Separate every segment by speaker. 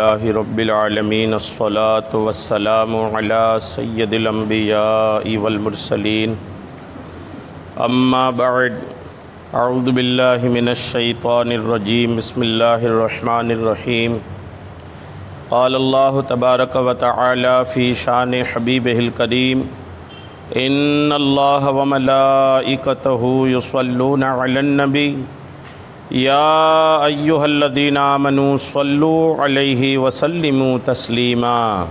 Speaker 1: للہ رب العالمین الصلاۃ والسلام علی سید الانبیاء والمرسلین اما بعد اعوذ باللہ من الشیطان الرجیم بسم اللہ الرحمن الرحیم قال اللہ تبارک و تعالی فی شان حبیبہ الکریم ان اللہ وملائکتہ یصلون علی النبی یا ایہا الذین آمنوا صلوا علیہ وسلموا تسلیما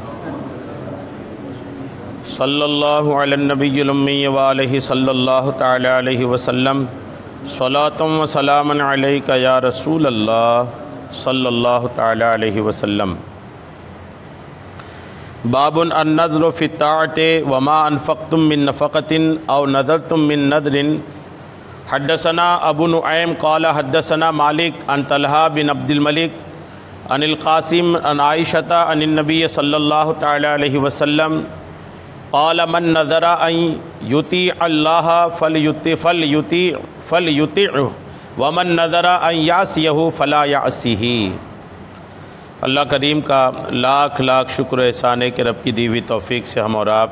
Speaker 1: صلی اللہ علی النبی الامی وآلہ صلی اللہ تعالی علیہ وسلم صلاۃ و سلام علیک یا رسول اللہ صلی اللہ تعالی علیہ وسلم۔ باب النذر فی الطاعۃ وما انفقتم من نفقۃ او نذرتم من نذر۔ حدثنا ابو نعیم قال حدثنا مالک عن طلحہ بن عبد الملک عن القاسم عن عائشۃ عن النبی صلی اللہ تعالی علیہ وسلم قال من نذر ان یطیع اللہ فلیطیعہ ومن نذر ان یعصیہ فلا یعصیہ۔ اللہ کریم کا لاکھ لاکھ شکر و احسان ہے کہ رب کی دی ہوئی توفیق سے ہم اور آپ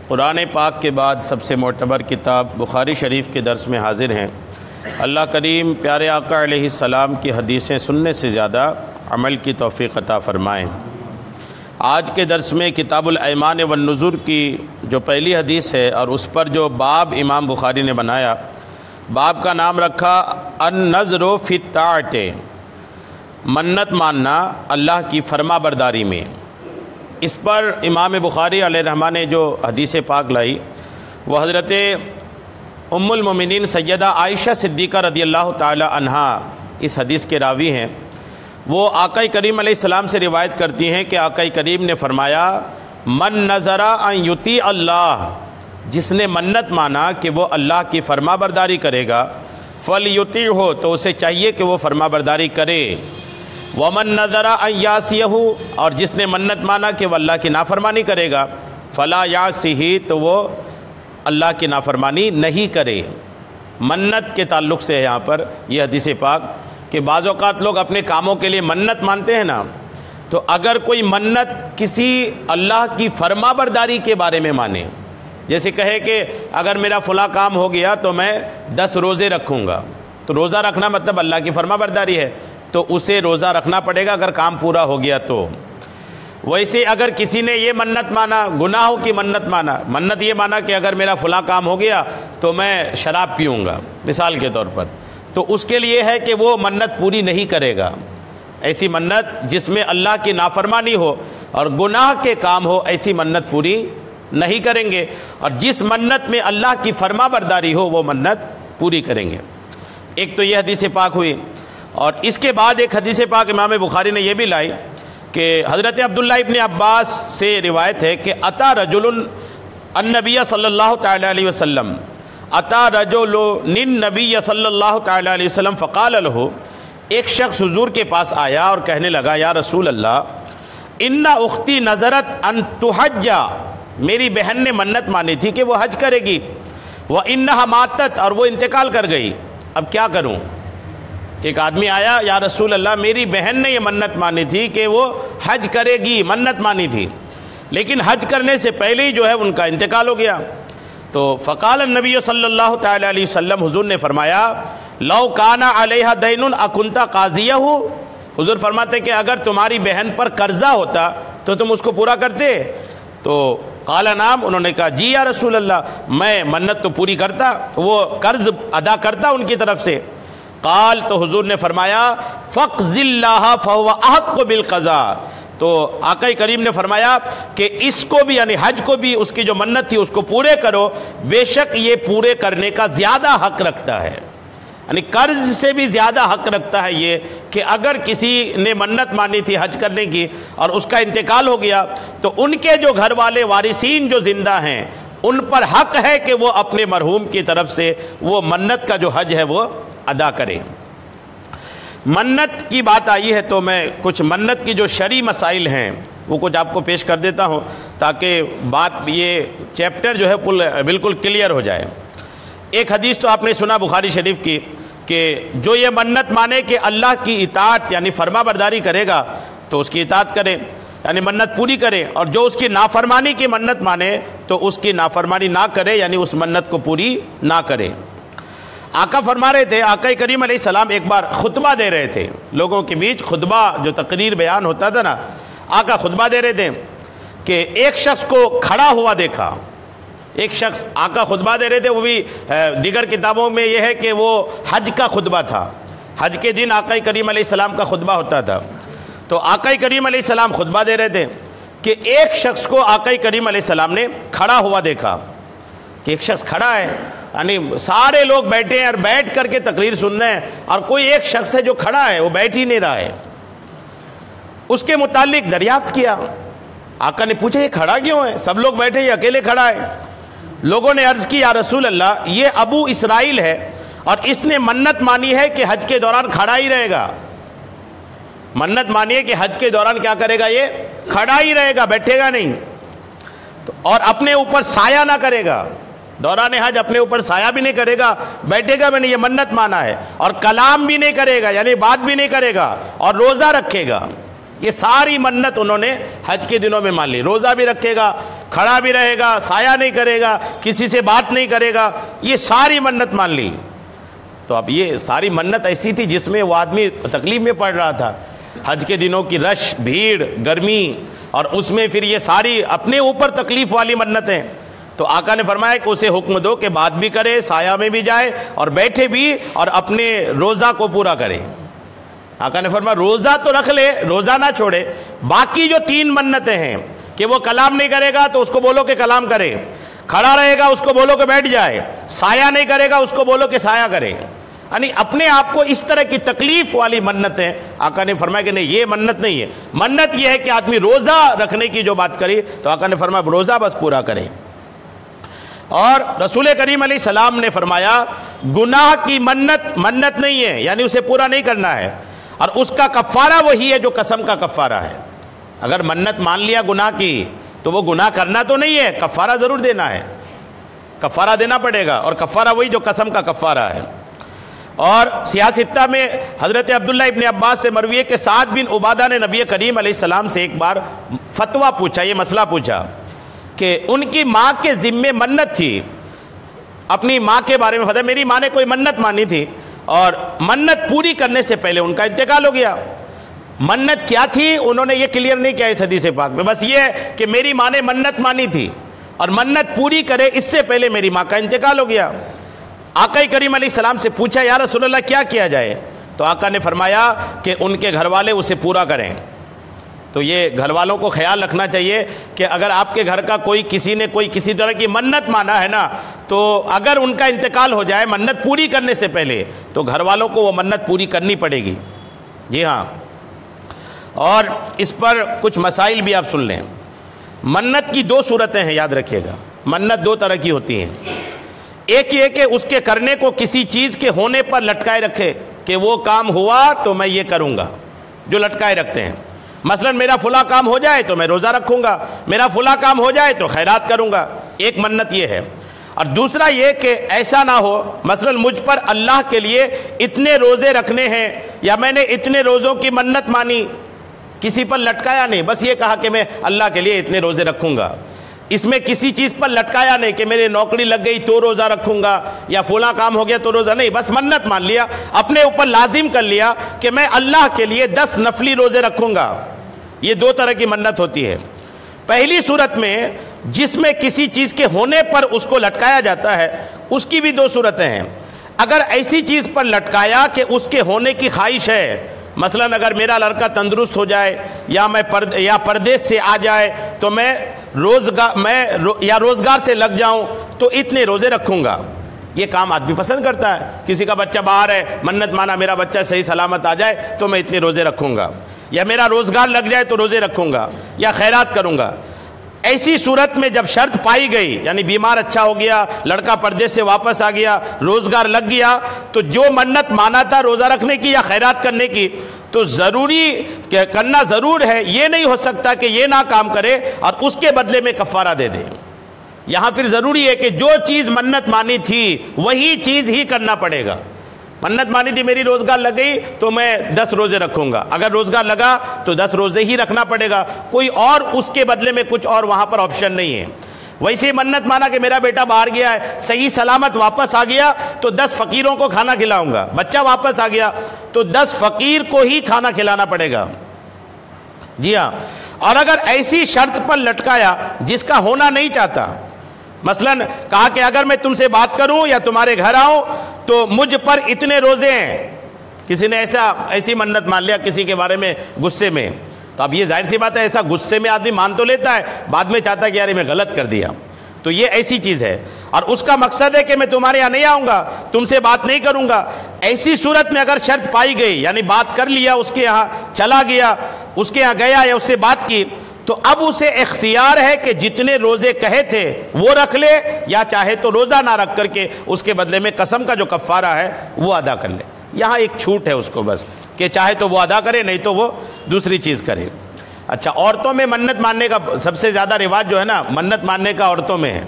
Speaker 1: قرآن پاک کے بعد سب سے معتبر کتاب بخاری شریف کے درس میں حاضر ہیں۔ اللہ کریم پیارے آقا علیہ السلام کی حدیثیں سننے سے زیادہ عمل کی توفیق عطا فرمائیں۔ آج کے درس میں کتاب الایمان والنذر کی جو پہلی حدیث ہے اور اس پر جو باب امام بخاری نے بنایا، باب کا نام رکھا النذر فی الطاعۃ، منت ماننا اللہ کی فرما برداری میں۔ اس پر امام بخاری علیہ الرحمہ نے جو حدیث پاک لائی وہ حضرت ام المومنین سیدہ عائشہ صدیقہ رضی اللہ تعالی عنہا اس حدیث کے راوی ہیں۔ وہ آقا کریم علیہ السلام سے روایت کرتی ہیں کہ آقا کریم نے فرمایا من نذر ان یطیع اللہ، جس نے منت مانا کہ وہ اللہ کی فرما برداری کرے گا، فلیطیعہ، تو اسے چاہیے کہ وہ فرما برداری کرے، ومن نذر ان یعصیہ، اور جس نے منت مانا کہ وہ اللہ کی نافرمانی کرے گا، فلا یعصیہ، تو وہ اللہ کی نافرمانی نہیں کرے۔ منت کے تعلق سے ہے یہاں پر یہ حدیث پاک کہ بعض اوقات لوگ اپنے کاموں کے لیے منت مانتے ہیں نا، تو اگر کوئی منت کسی اللہ کی فرما برداری کے بارے میں مانے، جیسے کہے کہ اگر میرا فلاں کام ہو گیا تو میں 10 روزے رکھوں گا، تو روزہ رکھنا مطلب اللہ کی فرما برداری ہے، تو اسے روزہ رکھنا پڑے گا اگر کام پورا ہو گیا تو۔ ویسے اگر کسی نے یہ منت مانا، گناہوں کی منت مانا، منت یہ مانا کہ اگر میرا فلاں کام ہو گیا تو میں شراب پیوں گا مثال کے طور پر، تو اس کے لیے ہے کہ وہ منت پوری نہیں کرے گا۔ ایسی منت جس میں اللہ کی نافرمانی ہو اور گناہ کے کام ہو، ایسی منت پوری نہیں کریں گے، اور جس منت میں اللہ کی فرما برداری ہو وہ منت پوری کریں گے۔ ایک تو یہ حدیث پاک ہوئی، اور اس کے بعد ایک حدیث پاک امام بخاری نے یہ بھی لائی کہ حضرت عبداللہ ابن عباس سے روایت ہے کہ اتا رجل النبی صلی اللہ تعالی علیہ وسلم، اتا رجل النبی صلی اللہ تعالی علیہ وسلم فقال له، ایک شخص حضور کے پاس آیا اور کہنے لگا یا رسول اللہ ان اختی نذرت ان تحج، میری بہن نے منت مانی تھی کہ وہ حج کرے گی، وانھا ماتت، اور وہ انتقال کر گئی، اب کیا کروں؟ ایک آدمی آیا یا رسول اللہ میری بہن نے یہ منت مانی تھی کہ وہ حج کرے گی، منت مانی تھی، لیکن حج کرنے سے پہلے ہی جو ہے ان کا انتقال ہو گیا۔ تو فقال النبی صلی اللہ تعالی علیہ وسلم، حضور نے فرمایا لو کان علیہ دین اکنت قاضیہ، حضور فرماتے کہ اگر تمہاری بہن پر قرضہ ہوتا تو تم اس کو پورا کرتے؟ تو قال نعم، انہوں نے کہا جی یا رسول اللہ میں منت تو پوری کرتا، وہ قرض ادا کرتا ان کی طرف سے۔ قال، تو حضور نے فرمایا فقض اللہ فہو احق بالقضاء، تو آقا کریم نے فرمایا کہ اس کو بھی یعنی حج کو بھی اس کی جو منت تھی اس کو پورے کرو، بے شک یہ پورے کرنے کا زیادہ حق رکھتا ہے، یعنی قرض سے بھی زیادہ حق رکھتا ہے یہ کہ اگر کسی نے منت مانی تھی حج کرنے کی اور اس کا انتقال ہو گیا تو ان کے جو گھر والے وارثین جو زندہ ہیں ان پر حق ہے کہ وہ اپنے مرحوم کی طرف سے وہ منت کا جو حج ہے وہ ادا کریں۔ منت کی بات آئی ہے تو میں کچھ منت کی جو شرعی مسائل ہیں وہ کچھ آپ کو پیش کر دیتا ہوں تاکہ بات یہ چیپٹر جو ہے بالکل کلیئر ہو جائے۔ ایک حدیث تو آپ نے سنا بخاری شریف کی کہ جو یہ منت مانے کہ اللہ کی اطاعت یعنی فرما برداری کرے گا تو اس کی اطاعت کرے، یعنی منت پوری کرے، اور جو اس کی نافرمانی کی منت مانے تو اس کی نافرمانی نہ کرے، یعنی اس منت کو پوری نہ کرے۔ آقا فرما رہے تھے، آقا کریم علیہ السلام ایک بار خطبہ دے رہے تھے لوگوں کے بیچ، خطبہ جو تقریر بیان ہوتا تھا نا، آقا خطبہ دے رہے تھے کہ ایک شخص کو کھڑا ہوا دیکھا، ایک شخص، آقا خطبہ دے رہے تھے، وہ بھی دیگر کتابوں میں یہ ہے کہ وہ حج کا خطبہ تھا، حج کے دن آقا کریم علیہ السلام کا خطبہ ہوتا تھا، تو آقا کریم علیہ السلام خطبہ دے رہے تھے کہ ایک شخص کو آقا کریم علیہ السلام نے کھڑا ہوا دیکھا، کہ ایک شخص کھڑا ہے، یعنی سارے لوگ بیٹھے ہیں اور بیٹھ کر کے تقریر سن رہے ہیں، اور کوئی ایک شخص ہے جو کھڑا ہے، وہ بیٹھ ہی نہیں رہا ہے۔ اس کے متعلق دریافت کیا، آقا نے پوچھا یہ کھڑا کیوں ہے، سب لوگ بیٹھے، یہ اکیلے کھڑا ہے؟ لوگوں نے عرض کی یا رسول اللہ یہ ابو اسرائیل ہے اور اس نے منت مانی ہے کہ حج کے دوران کھڑا ہی رہے گا، منت مانی ہے کہ حج کے دوران کیا کرے گا، یہ کھڑا ہی رہے گا، بیٹھے گا نہیں، اور اپنے اوپر سایہ نہ کرے گا، دوران حج اپنے اوپر سایہ بھی نہیں کرے گا، بیٹھے گا بھی نہیں، یہ منت مانا ہے، اور کلام بھی نہیں کرے گا، یعنی بات بھی نہیں کرے گا، اور روزہ رکھے گا۔ یہ ساری منت انہوں نے حج کے دنوں میں مان لی، روزہ بھی رکھے گا، کھڑا بھی رہے گا، سایہ نہیں کرے گا، کسی سے بات نہیں کرے گا، یہ ساری منت مان لی۔ تو اب یہ ساری منت ایسی تھی جس میں وہ آدمی تکلیف میں پڑ رہا تھا، حج کے دنوں کی رش، بھیڑ، گرمی، اور اس میں پھر یہ ساری اپنے اوپر تکلیف والی منتیں، تو آقا نے فرمایا کہ اسے حکم دو کہ بات بھی کرے، سایہ میں بھی جائے، اور بیٹھے بھی، اور اپنے روزہ کو پورا کرے۔ آقا نے فرمایا روزہ تو رکھ لے، روزہ نہ چھوڑے، باقی جو 3 منتیں ہیں کہ وہ کلام نہیں کرے گا تو اس کو بولو کہ کلام کرے، کھڑا رہے گا اس کو بولو کہ بیٹھ جائے، سایہ نہیں کرے گا اس کو بولو کہ سایہ کرے، یعنی اپنے آپ کو اس طرح کی تکلیف والی منتیں، آقا نے فرمایا کہ نہیں یہ منت نہیں ہے، منت یہ ہے کہ آدمی روزہ رکھنے کی جو بات کری تو آقا نے فرمایا روزہ بس پورا کرے۔ اور رسول کریم علیہ السلام نے فرمایا گناہ کی منت نہیں ہے، یعنی اسے پورا نہیں کرنا ہے، اور اس کا کفارہ وہی ہے جو قسم کا کفارہ ہے۔ اگر منت مان لیا گناہ کی تو وہ گناہ کرنا تو نہیں ہے، کفارہ ضرور دینا ہے، کفارہ دینا پڑے گا، اور کفارہ وہی جو قسم کا کفارہ ہے۔ اور سیاہ ستہ میں حضرت عبداللہ ابن عباس سے مروی ہے کہ سعد بن عبادہ نے نبی کریم علیہ السلام سے ایک بار فتویٰ پوچھا، یہ مسئلہ پوچھا کہ ان کی ماں کے ذمے منت تھی، اپنی ماں کے بارے میں فتویٰ، میری ماں نے کوئی منت مانی تھی اور منت پوری کرنے سے پہلے ان کا انتقال ہو گیا۔ منت کیا تھی انہوں نے یہ کلیئر نہیں کیا اس حدیث پاک میں، بس یہ ہے کہ میری ماں نے منت مانی تھی اور منت پوری کرے اس سے پہلے میری ماں کا انتقال ہو گیا۔ آقا کریم علیہ السلام سے پوچھا یا رسول اللہ کیا جائے؟ تو آقا نے فرمایا کہ ان کے گھر والے اسے پورا کریں۔ تو یہ گھر والوں کو خیال رکھنا چاہیے کہ اگر آپ کے گھر کا کسی نے کسی طرح کی منت مانا ہے نا، تو اگر ان کا انتقال ہو جائے منت پوری کرنے سے پہلے تو گھر والوں کو وہ منت پوری کرنی پڑے گی۔ جی ہاں، اور اس پر کچھ مسائل بھی آپ سن لیں۔ منت کی 2 صورتیں ہیں، یاد رکھیے گا، منت 2 طرح کی ہوتی ہیں۔ ایک یہ کہ اس کے کرنے کو کسی چیز کے ہونے پر لٹکائے رکھے کہ وہ کام ہوا تو میں یہ کروں گا، جو لٹکائے رکھتے ہیں، مثلا میرا فلاں کام ہو جائے تو میں روزہ رکھوں گا، میرا فلاں کام ہو جائے تو خیرات کروں گا، ایک منت یہ ہے۔ اور دوسرا یہ کہ ایسا نہ ہو، مثلا مجھ پر اللہ کے لیے اتنے روزے رکھنے ہیں یا میں نے اتنے روزوں کی منت مانی، کسی پر لٹکایا نہیں، بس یہ کہا کہ میں اللہ کے لیے اتنے روزے رکھوں گا، اس میں کسی چیز پر لٹکایا نہیں کہ میری نوکری لگ گئی تو روزہ رکھوں گا یا فلاں کام ہو گیا تو روزہ نہیں، بس منت مان لیا، اپنے اوپر لازم کر لیا کہ میں اللہ کے لیے 10 نفلی روزے رکھوں گا۔ یہ 2 طرح کی منت ہوتی ہے۔ پہلی صورت میں جس میں کسی چیز کے ہونے پر اس کو لٹکایا جاتا ہے، اس کی بھی 2 صورتیں ہیں۔ اگر ایسی چیز پر لٹکایا کہ اس کے ہونے کی خواہش ہے، مثلا اگر میرا لڑکا تندرست ہو جائے یا پردیس سے آ جائے تو میں روزگار سے لگ جاؤں تو اتنے روزے رکھوں گا، یہ کام آدمی پسند کرتا ہے۔ کسی کا بچہ باہر ہے، منت مانا میرا بچہ صحیح سلامت آ جائے تو میں اتنے روزے رکھوں گا، یا میرا روزگار لگ جائے تو روزے رکھوں گا یا خیرات کروں گا۔ ایسی صورت میں جب شرط پائی گئی، یعنی بیمار اچھا ہو گیا، لڑکا پردیس سے واپس آ گیا، روزگار لگ گیا، تو جو منت مانا تھا روزہ رکھنے کی یا خیرات کرنے کی تو ضروری کرنا ضرور ہے، یہ نہیں ہو سکتا کہ یہ نہ کام کرے اور اس کے بدلے میں کفارہ دے دے۔ یہاں پھر ضروری ہے کہ جو چیز منت مانی تھی وہی چیز ہی کرنا پڑے گا، منت مانی تھی میری روزگار لگ گئی تو میں 10 روزے رکھوں گا، اگر روزگار لگا تو 10 روزے ہی رکھنا پڑے گا، کوئی اور اس کے بدلے میں کچھ اور وہاں پر آپشن نہیں ہے۔ ویسے منت مانا کہ میرا بیٹا باہر گیا ہے، صحیح سلامت واپس آ گیا تو 10 فقیروں کو کھانا کھلاؤں گا، بچہ واپس آ گیا تو 10 فقیر کو ہی کھانا کھلانا پڑے گا۔ جی ہاں، اور اگر ایسی شرط پر لٹکایا جس کا ہونا نہیں چاہتا، مثلا کہا کہ اگر میں تم سے بات کروں یا تمہارے گھر آؤں تو مجھ پر اتنے روزے ہیں، کسی نے ایسی منت مان لیا کسی کے بارے میں غصے میں، تو اب یہ ظاہر سی بات ہے ایسا غصے میں آدمی مان تو لیتا ہے، بعد میں چاہتا ہے کہ یار میں غلط کر دیا، تو یہ ایسی چیز ہے، اور اس کا مقصد ہے کہ میں تمہارے یہاں نہیں آؤں گا، تم سے بات نہیں کروں گا۔ ایسی صورت میں اگر شرط پائی گئی، یعنی بات کر لیا، اس کے یہاں چلا گیا، اس کے یہاں گیا یا اس سے بات کی، تو اب اسے اختیار ہے کہ جتنے روزے کہے تھے وہ رکھ لے، یا چاہے تو روزہ نہ رکھ کر کے اس کے بدلے میں قسم کا جو کفارہ ہے وہ ادا کر لے۔ یہاں ایک چھوٹ ہے اس کو بس، کہ چاہے تو وہ ادا کرے، نہیں تو وہ دوسری چیز کرے۔ اچھا، عورتوں میں منت ماننے کا سب سے زیادہ رواج جو ہے نا، منت ماننے کا عورتوں میں ہے۔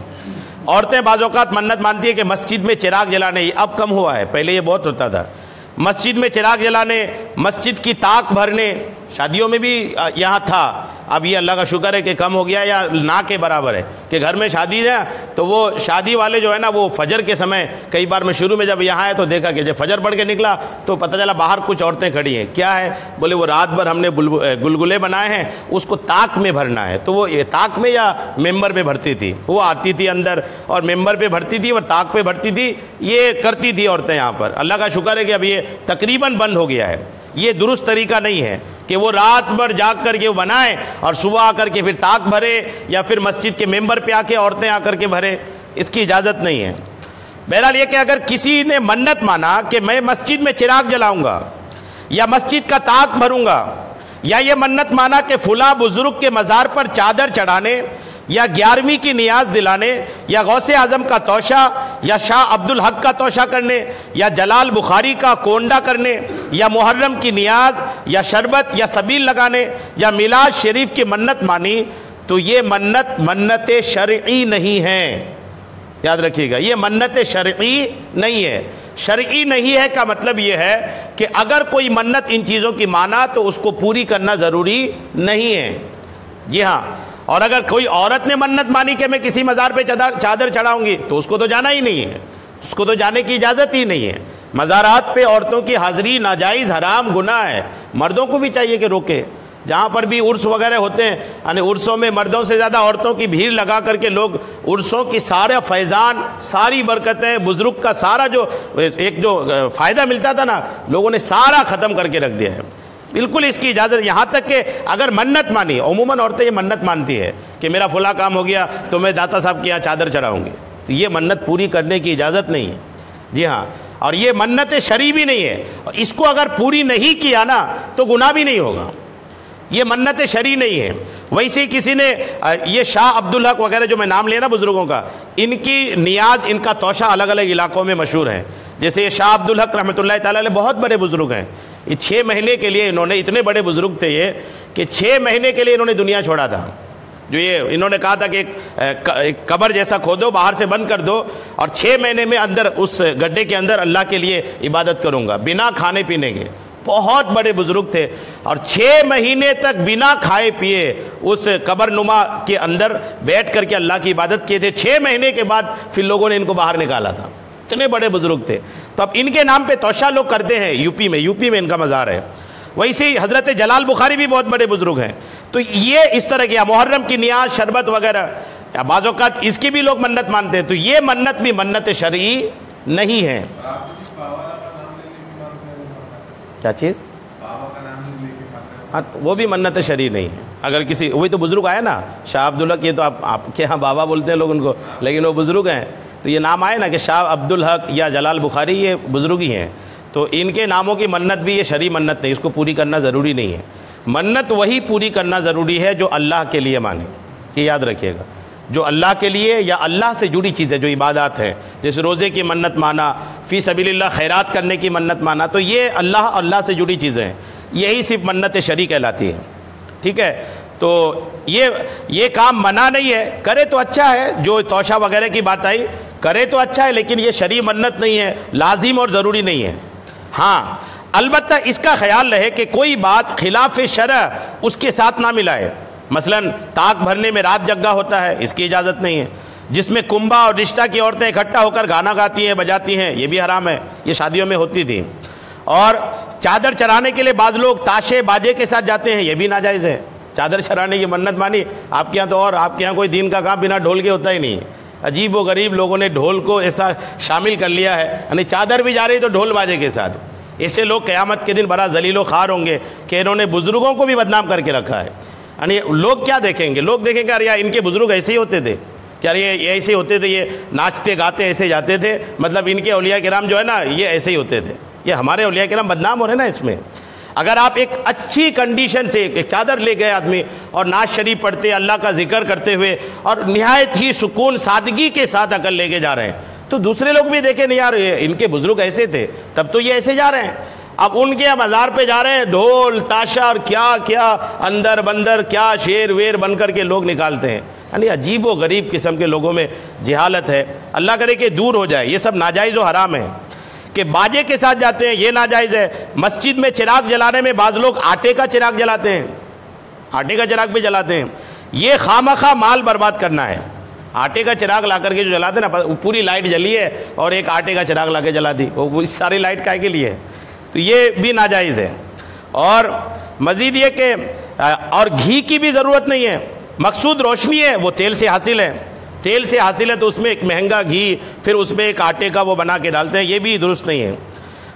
Speaker 1: عورتیں بعض اوقات منت مانتی ہے کہ مسجد میں چراغ جلانے، اب کم ہوا ہے، پہلے یہ بہت ہوتا تھا، مسجد میں چراغ جلانے، مسجد کی طاق بھرنے، شادیوں میں بھی یہاں تھا، اب یہ اللہ کا شکر ہے کہ کم ہو گیا یا نہ کے برابر ہے، کہ گھر میں شادی ہے تو وہ شادی والے جو ہے نا وہ فجر کے سمے، کئی بار میں شروع میں جب یہاں آیا تو دیکھا کہ جب فجر پڑھ کے نکلا تو پتہ چلا باہر کچھ عورتیں کھڑی ہیں، کیا ہے؟ بولے وہ رات بھر ہم نے گلگلے بنائے ہیں، اس کو طاق میں بھرنا ہے، تو وہ طاق میں یا ممبر پہ بھرتی تھی، وہ آتی تھی اندر اور ممبر پہ بھرتی تھی اور طاق پہ بھرتی تھی، یہ کرتی تھی عورتیں یہاں پر۔ اللہ کا شکر ہے کہ اب یہ تقریباً بند ہو گیا ہے۔ یہ درست طریقہ نہیں ہے کہ وہ رات بھر جاگ کر کے وہ بنائیں اور صبح آ کر کے پھر طاق بھرے، یا پھر مسجد کے ممبر پہ آ کے عورتیں آ کر کے بھرے، اس کی اجازت نہیں ہے۔ بہرحال یہ کہ اگر کسی نے منت مانا کہ میں مسجد میں چراغ جلاؤں گا یا مسجد کا طاق بھروں گا، یا یہ منت مانا کہ فلاں بزرگ کے مزار پر چادر چڑھانے یا 11ویں کی نیاز دلانے، یا غوث اعظم کا توشہ یا شاہ عبد الحق کا توشہ کرنے، یا جلال بخاری کا کونڈا کرنے، یا محرم کی نیاز یا شربت یا سبیل لگانے، یا میلاد شریف کی منت مانی، تو یہ منت شرعی نہیں ہے، یاد رکھیے گا، یہ منت شرعی نہیں ہے۔ شرعی نہیں ہے کا مطلب یہ ہے کہ اگر کوئی منت ان چیزوں کی مانا تو اس کو پوری کرنا ضروری نہیں ہے۔ جی ہاں، اور اگر کوئی عورت نے منت مانی کہ میں کسی مزار پہ چادر چڑھاؤں گی تو اس کو تو جانا ہی نہیں ہے، اس کو تو جانے کی اجازت ہی نہیں ہے۔ مزارات پہ عورتوں کی حاضری ناجائز، حرام، گناہ ہے، مردوں کو بھی چاہیے کہ روکے۔ جہاں پر بھی عرس وغیرہ ہوتے ہیں، یعنی عرسوں میں مردوں سے زیادہ عورتوں کی بھیڑ لگا کر کے لوگ عرسوں کی سارا فیضان، ساری برکتیں، بزرگ کا سارا جو ایک جو فائدہ ملتا تھا نا، لوگوں نے سارا ختم کر کے رکھ دیا ہے۔ بالکل اس کی اجازت، یہاں تک کہ اگر منت مانی، عموماً عورتیں یہ منت مانتی ہے کہ میرا فلاں کام ہو گیا تو میں داتا صاحب کے یہاں چادر چڑھاؤں گی، تو یہ منت پوری کرنے کی اجازت نہیں ہے۔ جی ہاں، اور یہ منت شرعی بھی نہیں ہے، اس کو اگر پوری نہیں کیا نا تو گناہ بھی نہیں ہوگا، یہ منت شرعی نہیں ہے۔ ویسے کسی نے یہ شاہ عبد الحق وغیرہ جو میں نام لیا نا بزرگوں کا، ان کی نیاز، ان کا توشہ الگ الگ علاقوں میں مشہور ہے۔ جیسے یہ شاہ عبد الحق رحمۃ اللہ تعالیٰ علیہ بہت بڑے بزرگ ہیں، یہ 6 مہینے کے لیے انہوں نے، اتنے بڑے بزرگ تھے یہ کہ 6 مہینے کے لیے انہوں نے دنیا چھوڑا تھا۔ جو یہ انہوں نے کہا تھا کہ ایک قبر جیسا کھودو، باہر سے بند کر دو، اور 6 مہینے میں اندر اس گڈھے کے اندر اللہ کے لیے عبادت کروں گا بنا کھانے پینے کے۔ بہت بڑے بزرگ تھے، اور 6 مہینے تک بنا کھائے پیے اس قبر نما کے اندر بیٹھ کر کے اللہ کی عبادت کیے تھے۔ 6 مہینے کے بعد پھر لوگوں نے ان کو باہر نکالا تھا، اتنے بڑے بزرگ تھے۔ تو اب ان کے نام پہ توشہ لوگ کرتے ہیں، یو پی میں ان کا مزار ہے۔ ویسے ہی حضرت جلال بخاری بھی بہت بڑے بزرگ ہیں، تو یہ اس طرح کیا محرم کی نیاز، شربت وغیرہ، یا بعض اوقات اس کی بھی لوگ منت مانتے ہیں، تو یہ منت بھی منت شرعی نہیں ہے۔ کیا چیز؟ ہاں، وہ بھی منت شرعی نہیں ہے۔ اگر کسی، وہی تو بزرگ آیا نا شاہ عبد الحق، یہ تو آپ کے ہاں بابا بولتے ہیں لوگ ان کو، لیکن وہ بزرگ ہیں، تو یہ نام آئے نا کہ شاہ عبد الحق یا جلال بخاری، یہ بزرگ ہی ہیں، تو ان کے ناموں کی منت بھی یہ شرعی منت نہیں، اس کو پوری کرنا ضروری نہیں ہے۔ منت وہی پوری کرنا ضروری ہے جو اللہ کے لیے مانے، یہ یاد رکھیے گا، جو اللہ کے لیے یا اللہ سے جڑی چیزیں جو عبادات ہیں، جیسے روزے کی منت مانا، فی سبیل اللہ خیرات کرنے کی منت مانا، تو یہ اللہ سے جڑی چیزیں ہیں، یہی صرف منت شرعی کہلاتی ہے۔ ٹھیک ہے، تو یہ کام منع نہیں ہے، کرے تو اچھا ہے، جو توشہ وغیرہ کی بات آئی کرے تو اچھا ہے، لیکن یہ شرعی منت نہیں ہے، لازم اور ضروری نہیں ہے۔ ہاں البتہ اس کا خیال رہے کہ کوئی بات خلاف شرع اس کے ساتھ نہ ملائے. مثلا تاک بھرنے میں رات جگا ہوتا ہے، اس کی اجازت نہیں ہے. جس میں کنبہ اور رشتہ کی عورتیں اکٹھا ہو کر گانا گاتی ہیں بجاتی ہیں، یہ بھی حرام ہے، یہ شادیوں میں ہوتی تھی. اور چادر چرانے کے لیے بعض لوگ تاشے باجے کے ساتھ جاتے ہیں، یہ بھی ناجائز ہے. چادر چرانے کی منت مانی آپ کے یہاں تو، اور آپ کے یہاں کوئی دین کا کام بنا ڈھول کے ہوتا ہی نہیں. عجیب و غریب لوگوں نے ڈھول کو ایسا شامل کر لیا ہے، یعنی چادر بھی جا رہی تو ڈھول باجے کے ساتھ. ایسے لوگ قیامت کے دن بڑا ذلیل و خوار ہوں گے کہ انہوں نے بزرگوں کو بھی بدنام کر کے رکھا ہے. یعنی لوگ کیا دیکھیں گے؟ لوگ دیکھیں گے ارے یار ان کے بزرگ ایسے ہی ہوتے تھے، کیا یہ ایسے ہی ہوتے تھے، یہ ناچتے گاتے ایسے جاتے تھے، مطلب ان کے اولیاء کرام جو ہے نا یہ ایسے ہی ہوتے تھے. یہ ہمارے اولیاء کرام بدنام ہو رہے ہیں نا اس میں. اگر آپ ایک اچھی کنڈیشن سے ایک چادر لے گئے آدمی اور نعت شریف پڑھتے، اللہ کا ذکر کرتے ہوئے اور نہایت ہی سکون سادگی کے ساتھ عقل لے کے جا رہے ہیں، تو دوسرے لوگ بھی دیکھیں نہیں یار ان کے بزرگ ایسے تھے تب تو یہ ایسے جا رہے ہیں. اب ان کے مزار پہ جا رہے ہیں، ڈھول تاشا اور کیا کیا اندر بندر کیا شیر ویر بن کر کے لوگ نکالتے ہیں. یعنی عجیب و غریب قسم کے لوگوں میں جہالت ہے. اللہ کرے کہ دور ہو جائے. یہ سب ناجائز و حرام ہے. کہ باجے کے ساتھ جاتے ہیں یہ ناجائز ہے. مسجد میں چراغ جلانے میں بعض لوگ آٹے کا چراغ جلاتے ہیں، آٹے کا چراغ بھی جلاتے ہیں. یہ خواہ مال برباد کرنا ہے. آٹے کا چراغ لا کر کے جو جلاتے ہیں نا، پوری لائٹ جلی ہے اور ایک آٹے کا چراغ لا کے جلا دی، وہ اس ساری لائٹ کائے کے لیے ہے؟ تو یہ بھی ناجائز ہے. اور مزید یہ کہ اور گھی کی بھی ضرورت نہیں ہے. مقصود روشنی ہے، وہ تیل سے حاصل ہے، تیل سے حاصل ہے تو اس میں ایک مہنگا گھی، پھر اس میں ایک آٹے کا وہ بنا کے ڈالتے ہیں، یہ بھی درست نہیں ہے.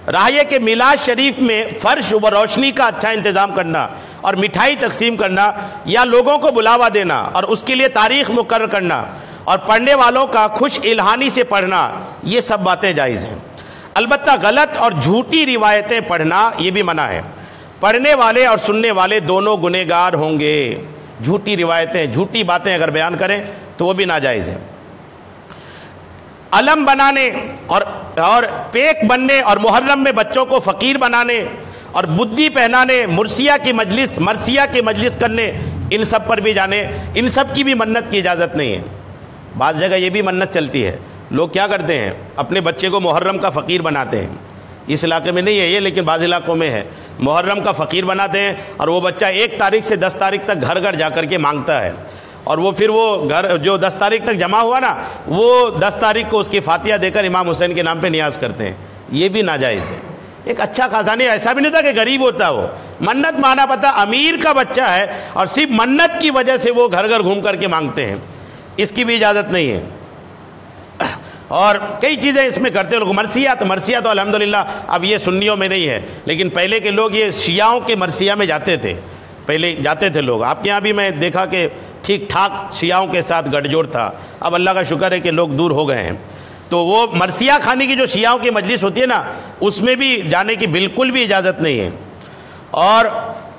Speaker 1: رہا یہ کہ میلاد شریف میں فرش و روشنی کا اچھا انتظام کرنا اور مٹھائی تقسیم کرنا یا لوگوں کو بلاوا دینا اور اس کے لیے تاریخ مقرر کرنا اور پڑھنے والوں کا خوش الہانی سے پڑھنا، یہ سب باتیں جائز ہیں. البتہ غلط اور جھوٹی روایتیں پڑھنا یہ بھی منع ہے. پڑھنے والے اور سننے والے دونوں گنہگار ہوں گے. جھوٹی روایتیں، جھوٹی باتیں اگر بیان کریں تو وہ بھی ناجائز ہیں. علم بنانے اور پیک بننے اور محرم میں بچوں کو فقیر بنانے اور بدی پہنانے، مرثیہ کی مجلس کرنے، ان سب پر بھی جانے، ان سب کی بھی منت کی اجازت نہیں ہے. بعض جگہ یہ بھی منت چلتی ہے. لوگ کیا کرتے ہیں؟ اپنے بچے کو محرم کا فقیر بناتے ہیں. اس علاقے میں نہیں ہے یہ، لیکن بعض علاقوں میں ہے. محرم کا فقیر بناتے ہیں اور وہ بچہ 1 تاریخ سے 10 تاریخ تک گھر گھر جا کر کے مانگتا ہے، اور وہ پھر وہ گھر جو 10 تاریخ تک جمع ہوا نا، وہ 10 تاریخ کو اس کی فاتحہ دے کر امام حسین کے نام پہ نیاز کرتے ہیں. یہ بھی ناجائز ہے. ایک اچھا خاصا نہیں، ایسا بھی نہیں ہوتا کہ غریب ہوتا ہو، منت مانا پتا امیر کا بچہ ہے اور صرف منت کی وجہ سے وہ گھر گھر گھوم کر کے مانگتے ہیں، اس کی بھی اجازت نہیں ہے. اور کئی چیزیں اس میں کرتے لوگ. مرثیہ تو الحمدللہ اب یہ سنیوں میں نہیں ہے، لیکن پہلے کے لوگ یہ شیعوں کے مرثیہ میں جاتے تھے، پہلے جاتے تھے لوگ. آپ کے یہاں بھی میں دیکھا کہ ٹھیک ٹھاک شیعوں کے ساتھ گٹھ جوڑ تھا. اب اللہ کا شکر ہے کہ لوگ دور ہو گئے ہیں. تو وہ مرثیہ کھانے کی جو شیعوں کی مجلس ہوتی ہے نا، اس میں بھی جانے کی بالکل بھی اجازت نہیں ہے. اور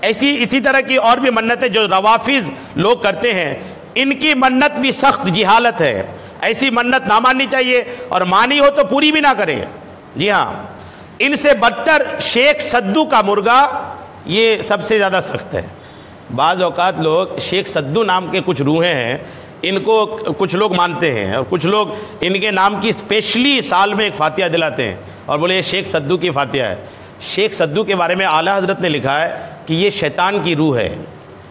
Speaker 1: اسی طرح کی اور بھی منتیں جو روافض لوگ کرتے ہیں، ان کی منت بھی سخت جہالت ہے. ایسی منت نہ ماننی چاہیے، اور مانی ہو تو پوری بھی نہ کرے. جی ہاں، ان سے بدتر شیخ سدو کا مرغا، یہ سب سے زیادہ سخت ہے. بعض اوقات لوگ شیخ سدو نام کے کچھ روحیں ہیں، ان کو کچھ لوگ مانتے ہیں، اور کچھ لوگ ان کے نام کی اسپیشلی سال میں ایک فاتحہ دلاتے ہیں اور بولے یہ شیخ سدو کی فاتحہ ہے. شیخ سدو کے بارے میں اعلیٰ حضرت نے لکھا ہے کہ یہ شیطان کی روح ہے.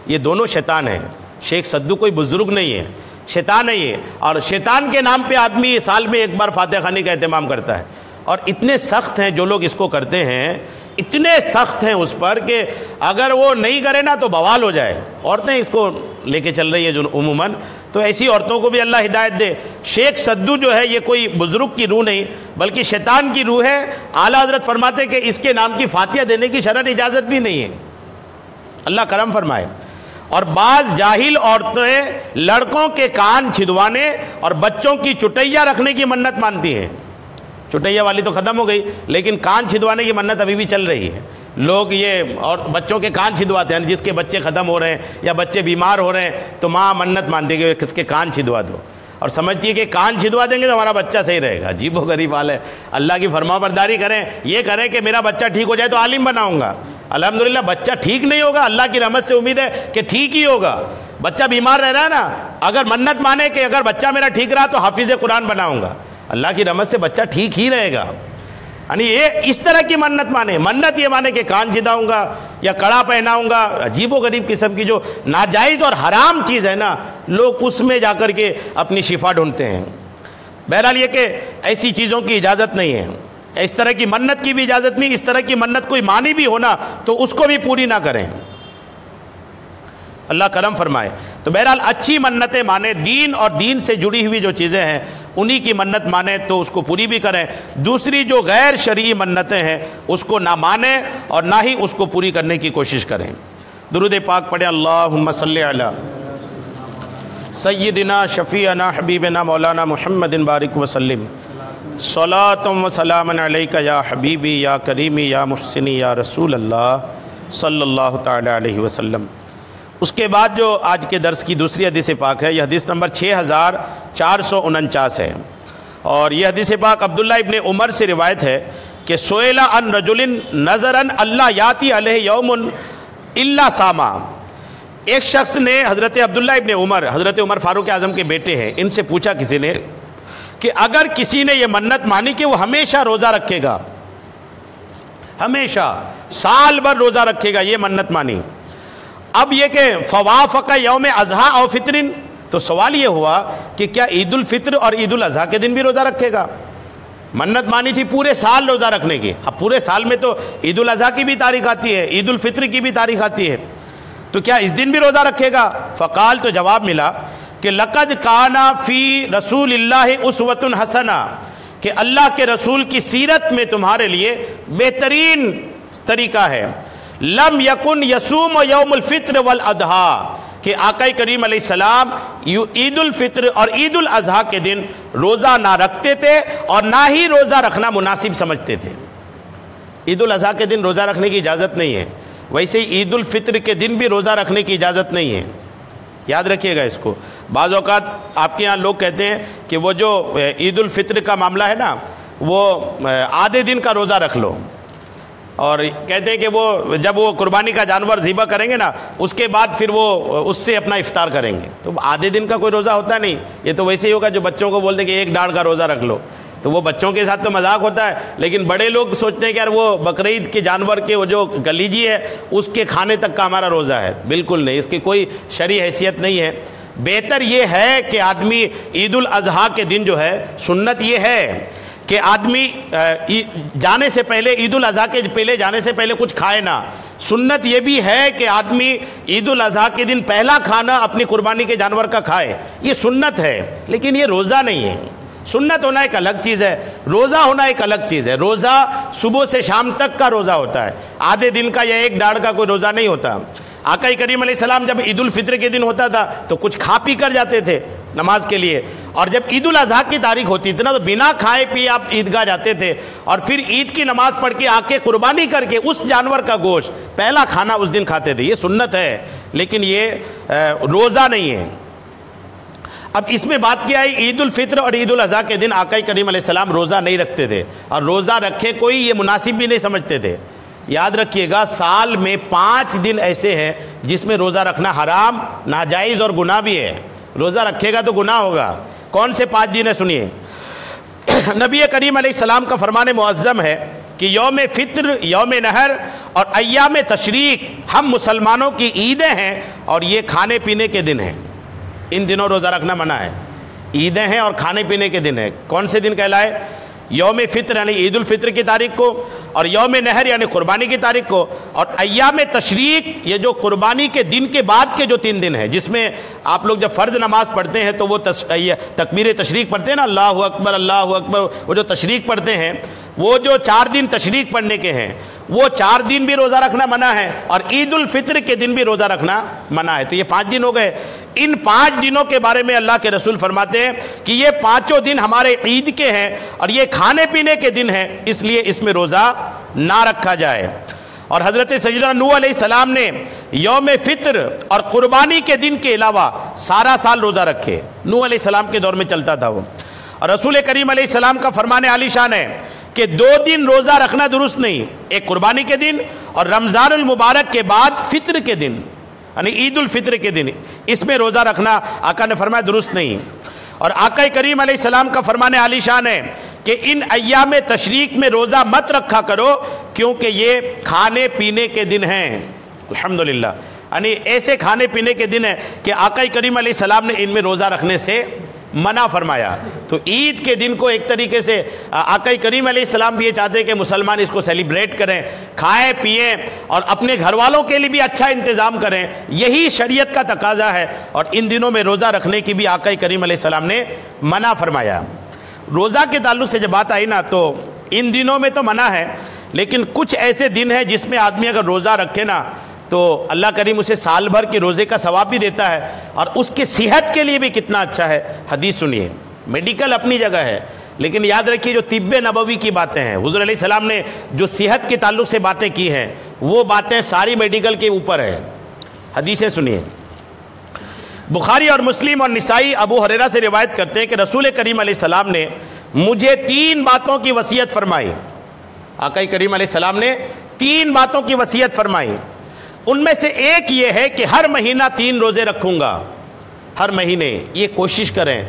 Speaker 1: یہ دونوں شیطان ہیں. شیخ سدو کوئی بزرگ نہیں ہے، شیطان ہے یہ. اور شیطان کے نام پہ آدمی سال میں ایک بار فاتحہ خوانی کا اہتمام کرتا ہے. اور اتنے سخت ہیں جو لوگ اس کو کرتے ہیں، اتنے سخت ہیں اس پر کہ اگر وہ نہیں کرے نا تو بوال ہو جائے. عورتیں اس کو لے کے چل رہی ہیں جو عموماً، تو ایسی عورتوں کو بھی اللہ ہدایت دے. شیخ سدو جو ہے یہ کوئی بزرگ کی روح نہیں بلکہ شیطان کی روح ہے. اعلیٰ حضرت فرماتے ہیں کہ اس کے نام کی فاتحہ دینے کی شرعن اجازت بھی نہیں ہے. اللہ کرم فرمائے. اور بعض جاہل عورتیں لڑکوں کے کان چھدوانے اور بچوں کی چٹیا رکھنے کی منت مانتی ہیں. چٹیا والی تو ختم ہو گئی، لیکن کان چھدوانے کی منت ابھی بھی چل رہی ہے. لوگ یہ اور بچوں کے کان چھدواتے ہیں، جس کے بچے ختم ہو رہے ہیں یا بچے بیمار ہو رہے ہیں تو ماں منت مانتی ہے کہ کس کے کان چھدوا دو، اور سمجھتی ہے کہ کان چھدوا دیں گے تو ہمارا بچہ صحیح رہے گا. عجیب و غریب حال ہے. اللہ کی فرمانبرداری کریں، یہ کریں کہ میرا بچہ ٹھیک ہو جائے تو عالم بناؤں گا. الحمدللہ بچہ ٹھیک نہیں ہوگا، اللہ کی رحمت سے امید ہے کہ ٹھیک ہی ہوگا. بچہ بیمار رہ رہا ہے نا، اگر منت مانے کہ اگر بچہ میرا ٹھیک رہا تو حافظ قرآن بناؤں گا، اللہ کی رحمت سے بچہ ٹھیک ہی رہے گا. یعنی یہ اس طرح کی منت مانے، منت یہ مانے کہ کان چھداؤں گا یا کڑا پہناؤں گا، عجیب و غریب قسم کی جو ناجائز اور حرام چیز ہے نا، لوگ اس میں جا کر کے اپنی شفا ڈھونڈتے ہیں۔ بہرحال یہ کہ ایسی چیزوں کی اجازت نہیں ہے، اس طرح کی منت کی بھی اجازت نہیں، اس طرح کی منت کوئی مانی بھی ہونا تو اس کو بھی پوری نہ کریں، اللہ کرم فرمائے۔ تو بہرحال اچھی منتیں مانیں، دین اور دین سے جڑی ہوئی جو چیزیں ہیں انہی کی منت مانیں تو اس کو پوری بھی کریں، دوسری جو غیر شرعی منتیں ہیں اس کو نہ مانیں اور نہ ہی اس کو پوری کرنے کی کوشش کریں۔ درود پاک پڑھیں، اللہم صلی علی سیدنا شفیعنا حبیبنا مولانا محمد بارک وسلم، صلاۃ و سلام علیک یا حبیبی یا کریمی یا محسنی یا رسول اللہ صلی اللہ تعالی علیہ وسلم۔ اس کے بعد جو آج کے درس کی دوسری حدیث پاک ہے، یہ حدیث نمبر 6449 ہے، اور یہ حدیث پاک عبداللہ ابن عمر سے روایت ہے کہ سئل عن رجل نذرا اللہ یاتی علیہ یوم الا صاما۔ ایک شخص نے حضرت عبداللہ ابن عمر، حضرت عمر فاروق اعظم کے بیٹے ہیں، ان سے پوچھا کسی نے کہ اگر کسی نے یہ منت مانی کہ وہ ہمیشہ روزہ رکھے گا، ہمیشہ سال بھر روزہ رکھے گا، یہ منت مانی، اب یہ کہ فوافق یوم اضحیٰ او فطرن، تو سوال یہ ہوا کہ کیا عید الفطر اور عید الاضحیٰ کے دن بھی روزہ رکھے گا؟ منت مانی تھی پورے سال روزہ رکھنے کی، اب پورے سال میں تو عید الاضحیٰ کی بھی تاریخ آتی ہے، عید الفطر کی بھی تاریخ آتی ہے، تو کیا اس دن بھی روزہ رکھے گا؟ فقال، تو جواب ملا کہ لقد کان فی رسول اللہ اسوۃ حسنہ، کہ اللہ کے رسول کی سیرت میں تمہارے لیے بہترین طریقہ ہے، لم یکن یصوم یوم الفطر والاضحیٰ، کہ آقا کریم علیہ السلام عید الفطر اور عید الاضحیٰ کے دن روزہ نہ رکھتے تھے اور نہ ہی روزہ رکھنا مناسب سمجھتے تھے۔ عید الاضحیٰ کے دن روزہ رکھنے کی اجازت نہیں ہے، ویسے ہی عید الفطر کے دن بھی روزہ رکھنے کی اجازت نہیں ہے، یاد رکھیے گا اس کو۔ بعض اوقات آپ کے یہاں لوگ کہتے ہیں کہ وہ جو عید الفطر کا معاملہ ہے نا، وہ آدھے دن کا روزہ رکھ لو، اور کہتے ہیں کہ وہ جب وہ قربانی کا جانور ذبح کریں گے نا اس کے بعد پھر وہ اس سے اپنا افطار کریں گے، تو آدھے دن کا کوئی روزہ ہوتا نہیں، یہ تو ویسے ہی ہوگا جو بچوں کو بولتے ہیں کہ ایک ڈاڑھ کا روزہ رکھ لو، تو وہ بچوں کے ساتھ تو مذاق ہوتا ہے، لیکن بڑے لوگ سوچتے ہیں کہ یار وہ بقرعید کے جانور کے وہ جو گلیجی ہے اس کے کھانے تک کا ہمارا روزہ ہے، بالکل نہیں، اس کی کوئی شرعی حیثیت نہیں ہے۔ بہتر یہ ہے کہ آدمی عید الاضحیٰ کے دن جو ہے، سنت یہ ہے کہ آدمی جانے سے پہلے، عید الاضحیٰ کے پہلے جانے سے پہلے کچھ کھائے نہ، سنت یہ بھی ہے کہ آدمی عید الاضحیٰ کے دن پہلا کھانا اپنی قربانی کے جانور کا کھائے، یہ سنت ہے، لیکن یہ روزہ نہیں ہے۔ سنت ہونا ایک الگ چیز ہے، روزہ ہونا ایک الگ چیز ہے۔ روزہ صبح سے شام تک کا روزہ ہوتا ہے، آدھے دن کا یا ایک ڈاڑھ کا کوئی روزہ نہیں ہوتا۔ آقا کریم علیہ السلام جب عید الفطر کے دن ہوتا تھا تو کچھ کھا پی کر جاتے تھے نماز کے لیے، اور جب عید الاضحیٰ کی تاریخ ہوتی تھی نا تو بنا کھائے پیے آپ عیدگاہ جاتے تھے، اور پھر عید کی نماز پڑھ کے آ کے قربانی کر کے اس جانور کا گوشت پہلا کھانا اس دن کھاتے تھے۔ یہ سنت ہے، لیکن یہ روزہ نہیں ہے۔ اب اس میں بات کیا ہے، عید الفطر اور عید الاضحیٰ کے دن آقا کریم علیہ السلام روزہ نہیں رکھتے تھے، اور روزہ رکھے کوئی یہ مناسب بھی نہیں سمجھتے تھے۔ یاد رکھیے گا، سال میں 5 دن ایسے ہیں جس میں روزہ رکھنا حرام، ناجائز اور گناہ بھی ہے، روزہ رکھے گا تو گناہ ہوگا۔ کون سے 5 دن ہیں سنیے۔ نبی کریم علیہ السلام کا فرمان معظم ہے کہ یوم فطر، یوم نحر اور ایام تشریق ہم مسلمانوں کی عیدیں ہیں، اور یہ کھانے پینے کے دن ہیں، ان دنوں روزہ رکھنا منع ہے۔ عیدیں ہیں اور کھانے پینے کے دن ہیں۔ کون سے دن کہلائے؟ یوم فطر یعنی عید الفطر کی تاریخ کو، اور یوم نحر یعنی قربانی کی تاریخ کو، اور ایام تشریق یہ جو قربانی کے دن کے بعد کے جو 3 دن ہیں، جس میں آپ لوگ جب فرض نماز پڑھتے ہیں تو وہ تکبیر تشریق پڑھتے ہیں نا، اللہ اکبر اللہ اکبر، وہ جو تشریق پڑھتے ہیں، وہ جو 4 دن تشریق پڑھنے کے ہیں وہ 4 دن بھی روزہ رکھنا منع ہے، اور عید الفطر کے دن بھی روزہ رکھنا منع ہے۔ تو یہ 5 دن ہو گئے۔ ان 5 دنوں کے بارے میں اللہ کے رسول فرماتے ہیں کہ یہ 5 دن ہمارے عید کے ہیں اور یہ کھانے پینے کے دن ہیں، اس لیے اس میں روزہ نہ رکھا جائے۔ اور حضرت سیدنا نوح علیہ السلام نے یوم فطر اور قربانی کے دن کے علاوہ سارا سال روزہ رکھے، نوح علیہ السلام کے دور میں چلتا تھا وہ۔ اور رسول کریم علیہ السلام کا فرمان عالی شان ہے کہ 2 دن روزہ رکھنا درست نہیں، ایک قربانی کے دن اور رمضان المبارک کے بعد فطر کے دن یعنی عید الفطر کے دن، اس میں روزہ رکھنا آقا نے فرمایا درست نہیں۔ اور آقا کریم علیہ السلام کا فرمان عالی شان ہے کہ ان ایام تشریق میں روزہ مت رکھا کرو کیونکہ یہ کھانے پینے کے دن ہیں۔ الحمدللہ، یعنی ایسے کھانے پینے کے دن ہیں کہ آقا کریم علیہ السلام نے ان میں روزہ رکھنے سے منع فرمایا۔ تو عید کے دن کو ایک طریقے سے آقا کریم علیہ السلام بھی یہ چاہتے ہیں کہ مسلمان اس کو سیلیبریٹ کریں، کھائیں پئیں اور اپنے گھر والوں کے لیے بھی اچھا انتظام کریں، یہی شریعت کا تقاضا ہے، اور ان دنوں میں روزہ رکھنے کی بھی آقا کریم علیہ السلام نے منع فرمایا۔ روزہ کے تعلق سے جب بات آئی نا تو ان دنوں میں تو منع ہے، لیکن کچھ ایسے دن ہیں جس میں آدمی اگر روزہ رکھے نا تو اللہ کریم اسے سال بھر کے روزے کا ثواب بھی دیتا ہے، اور اس کی صحت کے لیے بھی کتنا اچھا ہے۔ حدیث سنیے، میڈیکل اپنی جگہ ہے، لیکن یاد رکھیے جو طب نبوی کی باتیں ہیں، حضور علیہ السلام نے جو صحت کے تعلق سے باتیں کی ہیں وہ باتیں ساری میڈیکل کے اوپر ہیں۔ حدیثیں سنیے، بخاری اور مسلم اور نسائی ابو ہریرہ سے روایت کرتے ہیں کہ رسول کریم علیہ السلام نے مجھے 3 باتوں کی وصیت فرمائی۔ آقا کریم علیہ السلام نے 3 باتوں کی وصیت فرمائی، ان میں سے ایک یہ ہے کہ ہر مہینہ 3 روزے رکھوں گا، ہر مہینے۔ یہ کوشش کریں،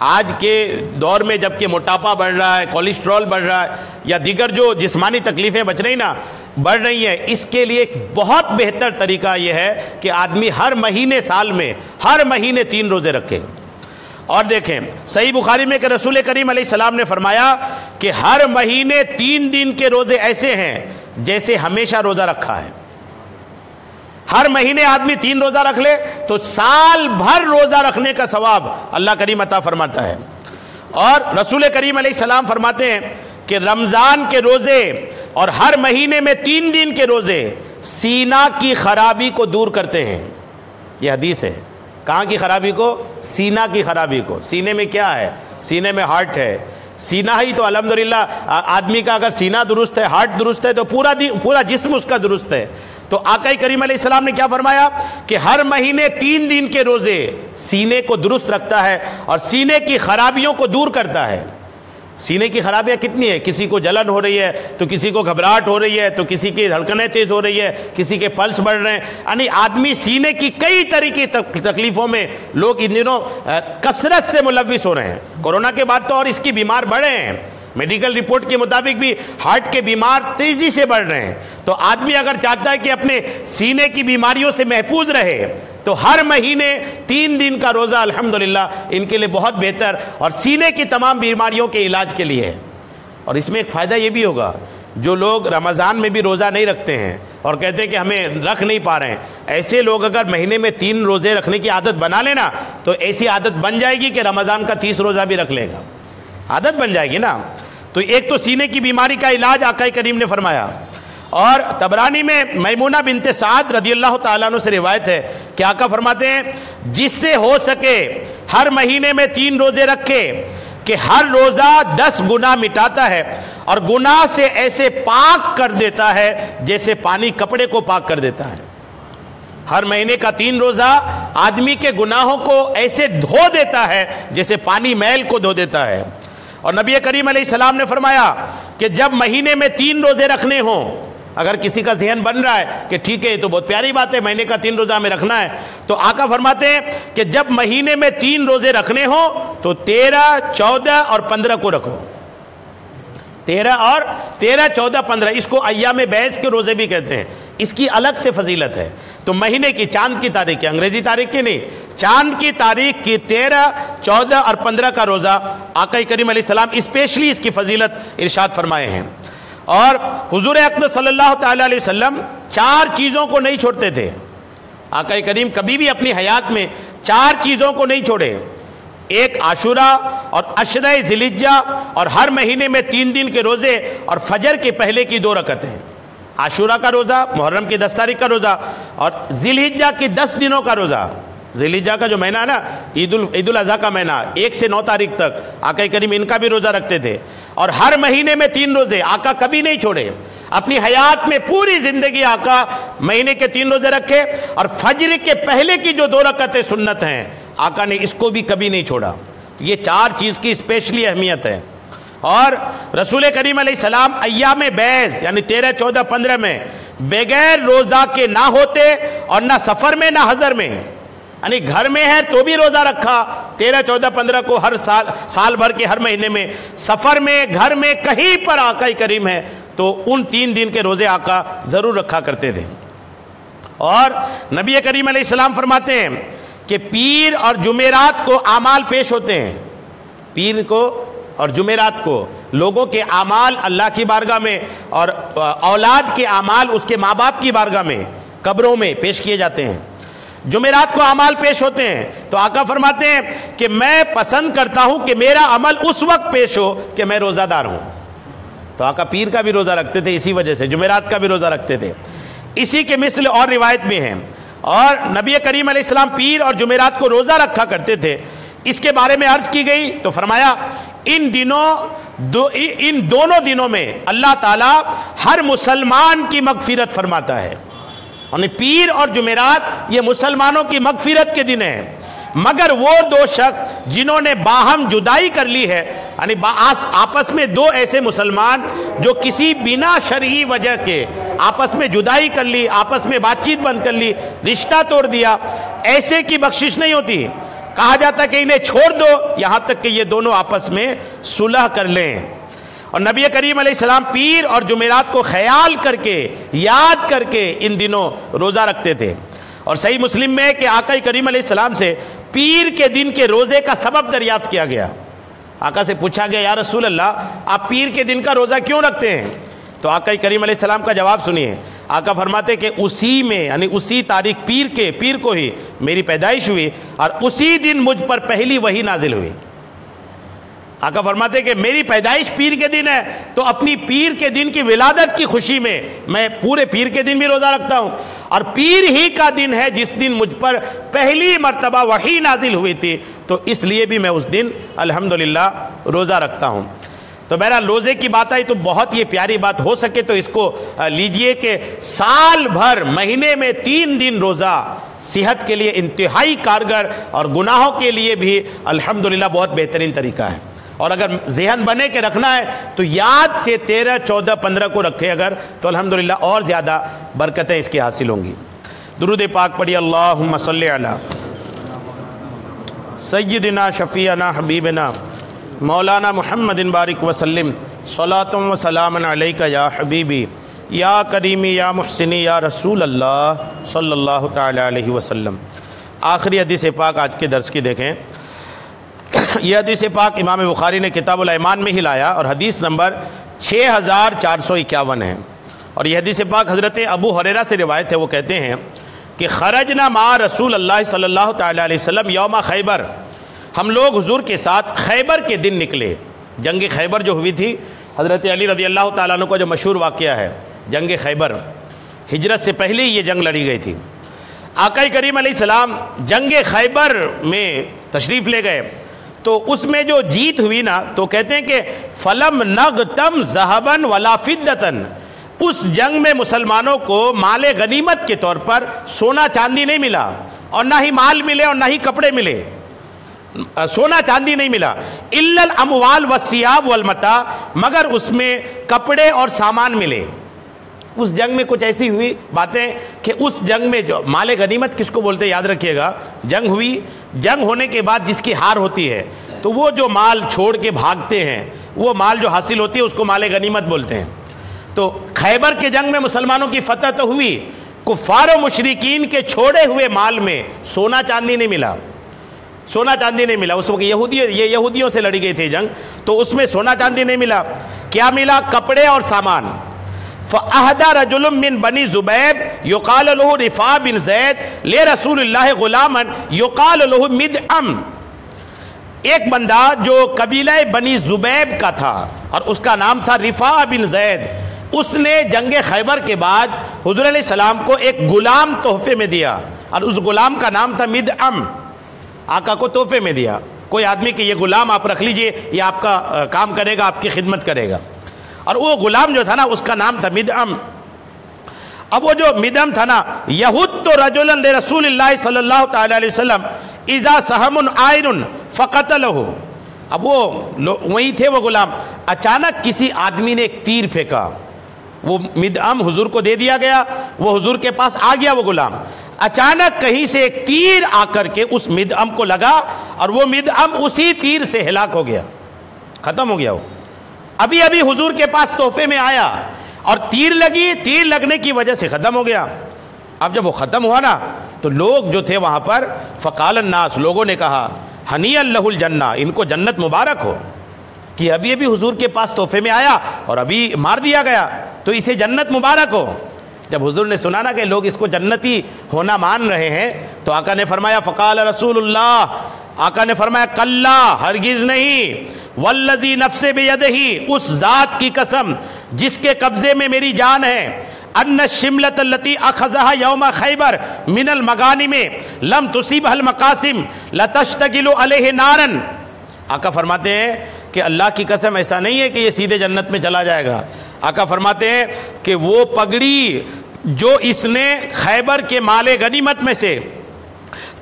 Speaker 1: آج کے دور میں جب کہ موٹاپا بڑھ رہا ہے، کولیسٹرول بڑھ رہا ہے، یا دیگر جو جسمانی تکلیفیں بڑھ رہی ہیں، اس کے لیے ایک بہت بہتر طریقہ یہ ہے کہ آدمی ہر مہینے، سال میں ہر مہینے 3 روزے رکھے۔ اور دیکھیں صحیح بخاری میں کہ رسول کریم علیہ السلام نے فرمایا کہ ہر مہینے 3 دن کے روزے ایسے ہیں جیسے ہمیشہ روزہ رکھا ہے۔ ہر مہینے آدمی 3 روزہ رکھ لے تو سال بھر روزہ رکھنے کا ثواب اللہ کریم عطا فرماتا ہے۔ اور رسول کریم علیہ السلام فرماتے ہیں کہ رمضان کے روزے اور ہر مہینے میں 3 دن کے روزے سینہ کی خرابی کو دور کرتے ہیں۔ یہ حدیث ہے۔ کہاں کی خرابی کو؟ سینہ کی خرابی کو۔ سینے میں کیا ہے؟ سینے میں ہارٹ ہے۔ سینہ ہی تو الحمدللہ آدمی کا اگر سینہ درست ہے، ہارٹ درست ہے تو پورا جسم اس کا درست ہے۔ تو آقا کریم علیہ السلام نے کیا فرمایا کہ ہر مہینے 3 دن کے روزے سینے کو درست رکھتا ہے اور سینے کی خرابیوں کو دور کرتا ہے۔ سینے کی خرابیاں کتنی ہیں؟ کسی کو جلن ہو رہی ہے تو کسی کو گھبراہٹ ہو رہی ہے تو کسی کی دھڑکنیں تیز ہو رہی ہے، کسی کے پلس بڑھ رہے ہیں، یعنی آدمی سینے کی کئی طرح کی تکلیفوں میں لوگ ان دنوں کثرت سے ملوث ہو رہے ہیں۔ کورونا کے بعد تو اور اس کی بیمار بڑھے ہیں، میڈیکل رپورٹ کے مطابق بھی ہارٹ کے بیمار تیزی سے بڑھ رہے ہیں۔ تو آدمی اگر چاہتا ہے کہ اپنے سینے کی بیماریوں سے محفوظ رہے تو ہر مہینے 3 دن کا روزہ الحمدللہ ان کے لیے بہت بہتر اور سینے کی تمام بیماریوں کے علاج کے لیے ہے۔ اور اس میں ایک فائدہ یہ بھی ہوگا، جو لوگ رمضان میں بھی روزہ نہیں رکھتے ہیں اور کہتے ہیں کہ ہمیں رکھ نہیں پا رہے ہیں، ایسے لوگ اگر مہینے میں 3 روزے رکھنے کی عادت بنا لینا تو ایسی عادت بن جائے گی کہ رمضان کا 30 روزہ بھی رکھ لے گا، عادت بن جائے گی نا۔ تو ایک تو سینے کی بیماری کا علاج آقا کریم نے فرمایا۔ اور طبرانی میں میمونہ بنت سعد رضی اللہ تعالیٰ عنہ سے روایت ہے کہ آقا فرماتے ہیں جس سے ہو سکے ہر مہینے میں 3 روزے رکھے کہ ہر روزہ 10 گناہ مٹاتا ہے اور گناہ سے ایسے پاک کر دیتا ہے جیسے پانی کپڑے کو پاک کر دیتا ہے۔ ہر مہینے کا 3 روزہ آدمی کے گناہوں کو ایسے دھو دیتا ہے جیسے پانی میل کو دھو دیتا ہے۔ اور نبی کریم علیہ السلام نے فرمایا کہ جب مہینے میں 3 روزے رکھنے ہوں، اگر کسی کا ذہن بن رہا ہے کہ ٹھیک ہے یہ تو بہت پیاری بات ہے، مہینے کا 3 روزہ ہمیں رکھنا ہے، تو آقا فرماتے ہیں کہ جب مہینے میں 3 روزے رکھنے ہوں تو 13، 14 اور 15 کو رکھو۔ 13، 14، 15 اس کو ایام بیض کے روزے بھی کہتے ہیں، اس کی الگ سے فضیلت ہے۔ تو مہینے کی چاند کی تاریخ کی، انگریزی تاریخ کی نہیں، چاند کی تاریخ کی 13، 14 اور 15 کا روزہ آقا کریم علیہ السلام اسپیشلی اس کی فضیلت ارشاد فرمائے ہیں۔ اور حضور اقدس صلی اللہ تعالیٰ علیہ وسلم 4 چیزوں کو نہیں چھوڑتے تھے۔ آقا کریم کبھی بھی اپنی حیات میں 4 چیزوں کو نہیں چھوڑے، ایک عاشورہ اور عشرہ ذی الحجہ اور ہر مہینے میں 3 دن کے روزے اور فجر کے پہلے کی 2 رکعتیں۔ عاشورہ کا روزہ، محرم کی 10 تاریخ کا روزہ اور ذی الحجہ کی 10 دنوں کا روزہ۔ ذی الحجہ کا جو مہینہ ہے نا، عید الاضحیٰ کا مہینہ 1 سے 9 تاریخ تک آقا کریم ان کا بھی روزہ رکھتے تھے۔ اور ہر مہینے میں 3 روزے آقا کبھی نہیں چھوڑے، اپنی حیات میں پوری زندگی آقا مہینے کے 3 روزے رکھے، اور فجر کے پہلے کی جو 2 رکعتیں سنت ہیں آقا نے اس کو بھی کبھی نہیں چھوڑا۔ یہ 4 چیز کی اسپیشلی اہمیت ہے۔ اور رسول کریم علیہ السلام ایام بیض یعنی 13، 14، 15 میں بغیر روزہ کے نہ ہوتے اور نہ سفر میں نہ حضر میں، یعنی گھر میں ہے تو بھی روزہ رکھا 13, 14, 15 کو ہر سال بھر کے ہر مہینے میں، سفر میں، گھر میں، کہیں پر آقا کریم ہے تو ان 3 دن کے روزے آقا ضرور رکھا کرتے تھے۔ اور نبی کریم علیہ السلام فرماتے ہیں کہ پیر اور جمعرات کو اعمال پیش ہوتے ہیں، پیر کو اور جمعرات کو لوگوں کے اعمال اللہ کی بارگاہ میں اور اولاد کے اعمال اس کے ماں باپ کی بارگاہ میں قبروں میں پیش کیے جاتے ہیں۔ جمعرات کو اعمال پیش ہوتے ہیں تو آقا فرماتے ہیں کہ میں پسند کرتا ہوں کہ میرا عمل اس وقت پیش ہو کہ میں روزہ دار ہوں۔ تو آقا پیر کا بھی روزہ رکھتے تھے، اسی وجہ سے جمعرات کا بھی روزہ رکھتے تھے۔ اسی کے مثل اور روایت میں ہیں، اور نبی کریم علیہ السلام پیر اور جمعرات کو روزہ رکھا کرتے تھے۔ اس کے بارے میں عرض کی گئی تو فرمایا ان دونوں دنوں میں اللہ تعالیٰ ہر مسلمان کی مغفرت فرماتا ہے، یعنی پیر اور جمعرات یہ مسلمانوں کی مغفرت کے دن ہیں، مگر وہ 2 شخص جنہوں نے باہم جدائی کر لی ہے، یعنی آپس میں 2 ایسے مسلمان جو کسی بنا شرعی وجہ کے آپس میں جدائی کر لی، آپس میں بات چیت بند کر لی، رشتہ توڑ دیا، ایسے کی بخشش نہیں ہوتی، کہا جاتا کہ انہیں چھوڑ دو یہاں تک کہ یہ دونوں آپس میں صلح کر لیں۔ اور نبی کریم علیہ السلام پیر اور جمعرات کو خیال کر کے، یاد کر کے ان دنوں روزہ رکھتے تھے۔ اور صحیح مسلم میں ہے کہ آقا کریم علیہ السلام سے پیر کے دن کے روزے کا سبب دریافت کیا گیا۔ آقا سے پوچھا گیا یا رسول اللہ آپ پیر کے دن کا روزہ کیوں رکھتے ہیں؟ تو آقا کریم علیہ السلام کا جواب سنیے۔ آقا فرماتے کہ اسی میں یعنی اسی تاریخ پیر کو ہی میری پیدائش ہوئی اور اسی دن مجھ پر پہلی وحی نازل ہوئی۔ آقا فرماتے کہ میری پیدائش پیر کے دن ہے تو اپنی پیر کے دن کی ولادت کی خوشی میں پورے پیر کے دن بھی روزہ رکھتا ہوں، اور پیر ہی کا دن ہے جس دن مجھ پر پہلی مرتبہ وحی نازل ہوئی تھی، تو اس لیے بھی میں اس دن الحمدللہ روزہ رکھتا ہوں۔ تو بہرحال روزے کی بات آئی تو بہت یہ پیاری بات، ہو سکے تو اس کو لیجئے کہ سال بھر مہینے میں 3 دن روزہ صحت کے لیے انتہائی کارگر اور گناہوں کے لیے بھی الحمدللہ بہت بہترین طریقہ ہے۔ اور اگر ذہن بنے کے رکھنا ہے تو یاد سے 13, 14, 15 کو رکھے اگر تو الحمدللہ اور زیادہ برکتیں اس کی حاصل ہوں گی۔ درود پاک پڑھی اللہم صلی علی سیدنا شفیعنا حبیبنا مولانا محمد بارک وسلم صلاۃ و سلام علیک یا حبیبی یا کریمی یا محسنی یا رسول اللہ صلی اللہ تعالی علیہ وسلم۔ آخری حدیث پاک آج کے درس کی دیکھیں۔ یہ حدیث پاک امام بخاری نے کتاب الایمان میں ہی لایا اور حدیث نمبر 6451 ہے، اور یہ حدیث پاک حضرت ابو ہریرہ سے روایت ہے۔ وہ کہتے ہیں کہ خرجنا مع رسول اللہ صلی اللہ تعالی علیہ وسلم یوم خیبر، ہم لوگ حضور کے ساتھ خیبر کے دن نکلے۔ جنگ خیبر جو ہوئی تھی، حضرت علی رضی اللہ تعالیٰ عنہ کا جو مشہور واقعہ ہے جنگ خیبر، ہجرت سے پہلے یہ جنگ لڑی گئی تھی۔ آقا کریم علیہ السلام جنگ خیبر میں تشریف لے گئے تو اس میں جو جیت ہوئی نا، تو کہتے ہیں کہ فلم نغتم ذہبا ولا فدتن، اس جنگ میں مسلمانوں کو مال غنیمت کے طور پر سونا چاندی نہیں ملا، اور نہ ہی مال ملے اور نہ ہی کپڑے ملے، سونا چاندی نہیں ملا، الا الاموال والثياب والمتاع، مگر اس میں کپڑے اور سامان ملے۔ اس جنگ میں کچھ ایسی ہوئی باتیں کہ اس جنگ میں جو مال غنیمت کس کو بولتے ہیں یاد رکھیے گا، جنگ ہوئی، جنگ ہونے کے بعد جس کی ہار ہوتی ہے تو وہ جو مال چھوڑ کے بھاگتے ہیں، وہ مال جو حاصل ہوتی ہے اس کو مال غنیمت بولتے ہیں۔ تو خیبر کے جنگ میں مسلمانوں کی فتح تو ہوئی، کفار و مشرکین کے چھوڑے ہوئے مال میں سونا چاندی نہیں ملا، سونا چاندی نہیں ملا۔ اس وقت یہودیوں سے لڑی گئی تھی جنگ، تو اس میں سونا چاندی نہیں ملا۔ کیا ملا؟ کپڑے اور سامان۔ فَأَهْدَى رَجُلٌ مِّن بَنِي زُبَيْبَ يُقَالُ لَهُ رِفَاعَ بِن زَيْدَ لِرَسُولِ اللَّهِ غُلَامًا يُقَالُ لَهُ مِدْعَمْ، ایک بندہ جو قبیلہ بنی زبیب کا تھا اور اس کا نام تھا رفاع بن زید، اس نے جنگ خیبر کے بعد حضور علیہ السلام کو ایک غلام تحفے میں دیا، اور اس غلام کا نام تھا مدعم، آقا کو تحفے میں دیا۔ کوئی آدمی کہ یہ غلام آپ رکھ لیجئے، یہ آپ کا کام کرے گا، آپ کی خدمت کرے گا، اور وہ غلام جو تھا نا اس کا نام تھا مدعم۔ اب وہ جو مدعم تھا نا، یہود رجلا لرسول اللہ صلی اللہ تعالی علیہ وسلم اذا سہم عائر فقتلہ، اب وہ وہی تھے وہ غلام، اچانک کسی آدمی نے ایک تیر پھینکا، وہ مدعم حضور کو دے دیا گیا، وہ حضور کے پاس آ گیا وہ غلام، اچانک کہیں سے ایک تیر آ کر کے اس مدعم کو لگا اور وہ مدعم اسی تیر سے ہلاک ہو گیا، ختم ہو گیا۔ وہ ابھی ابھی حضور کے پاس تحفے میں آیا اور تیر لگی، تیر لگنے کی وجہ سے ختم ہو گیا۔ اب جب وہ ختم ہوا نا تو لوگ جو تھے وہاں پر، فقال الناس، لوگوں نے کہا ہنیئا لہ الجنہ، ان کو جنت مبارک ہو کہ ابھی ابھی حضور کے پاس تحفے میں آیا اور ابھی مار دیا گیا، تو اسے جنت مبارک ہو۔ جب حضور نے سنا نا کہ لوگ اس کو جنتی ہونا مان رہے ہیں تو آقا نے فرمایا فقال رسول اللہ، آقا نے فرمایا کلا، ہرگز نہیں، والذی نفس بیدہ، اس ذات کی قسم جس کے قبضے میں میری جان ہے، ان الشملۃ التي اخذها یوم خیبر من المغانم لم تصیبها المقاسم لتشتغل علیہ نارا۔ آقا فرماتے ہیں کہ اللہ کی قسم ایسا نہیں ہے کہ یہ سیدھے جنت میں چلا جائے گا۔ آقا فرماتے ہیں کہ وہ پگڑی جو اس نے خیبر کے مال غنیمت میں سے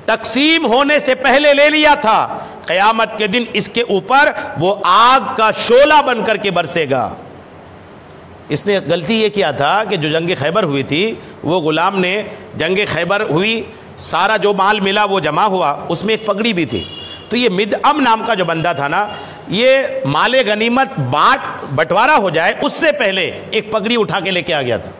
Speaker 1: تقسیم ہونے سے پہلے لے لیا تھا، قیامت کے دن اس کے اوپر وہ آگ کا شعلہ بن کر کے برسے گا۔ اس نے غلطی یہ کیا تھا کہ جو جنگ خیبر ہوئی تھی، وہ غلام نے، جنگ خیبر ہوئی، سارا جو مال ملا وہ جمع ہوا، اس میں ایک پگڑی بھی تھی، تو یہ مدعم نام کا جو بندہ تھا نا، یہ مال غنیمت بٹوارا ہو جائے اس سے پہلے ایک پگڑی اٹھا کے لے کے آ گیا تھا۔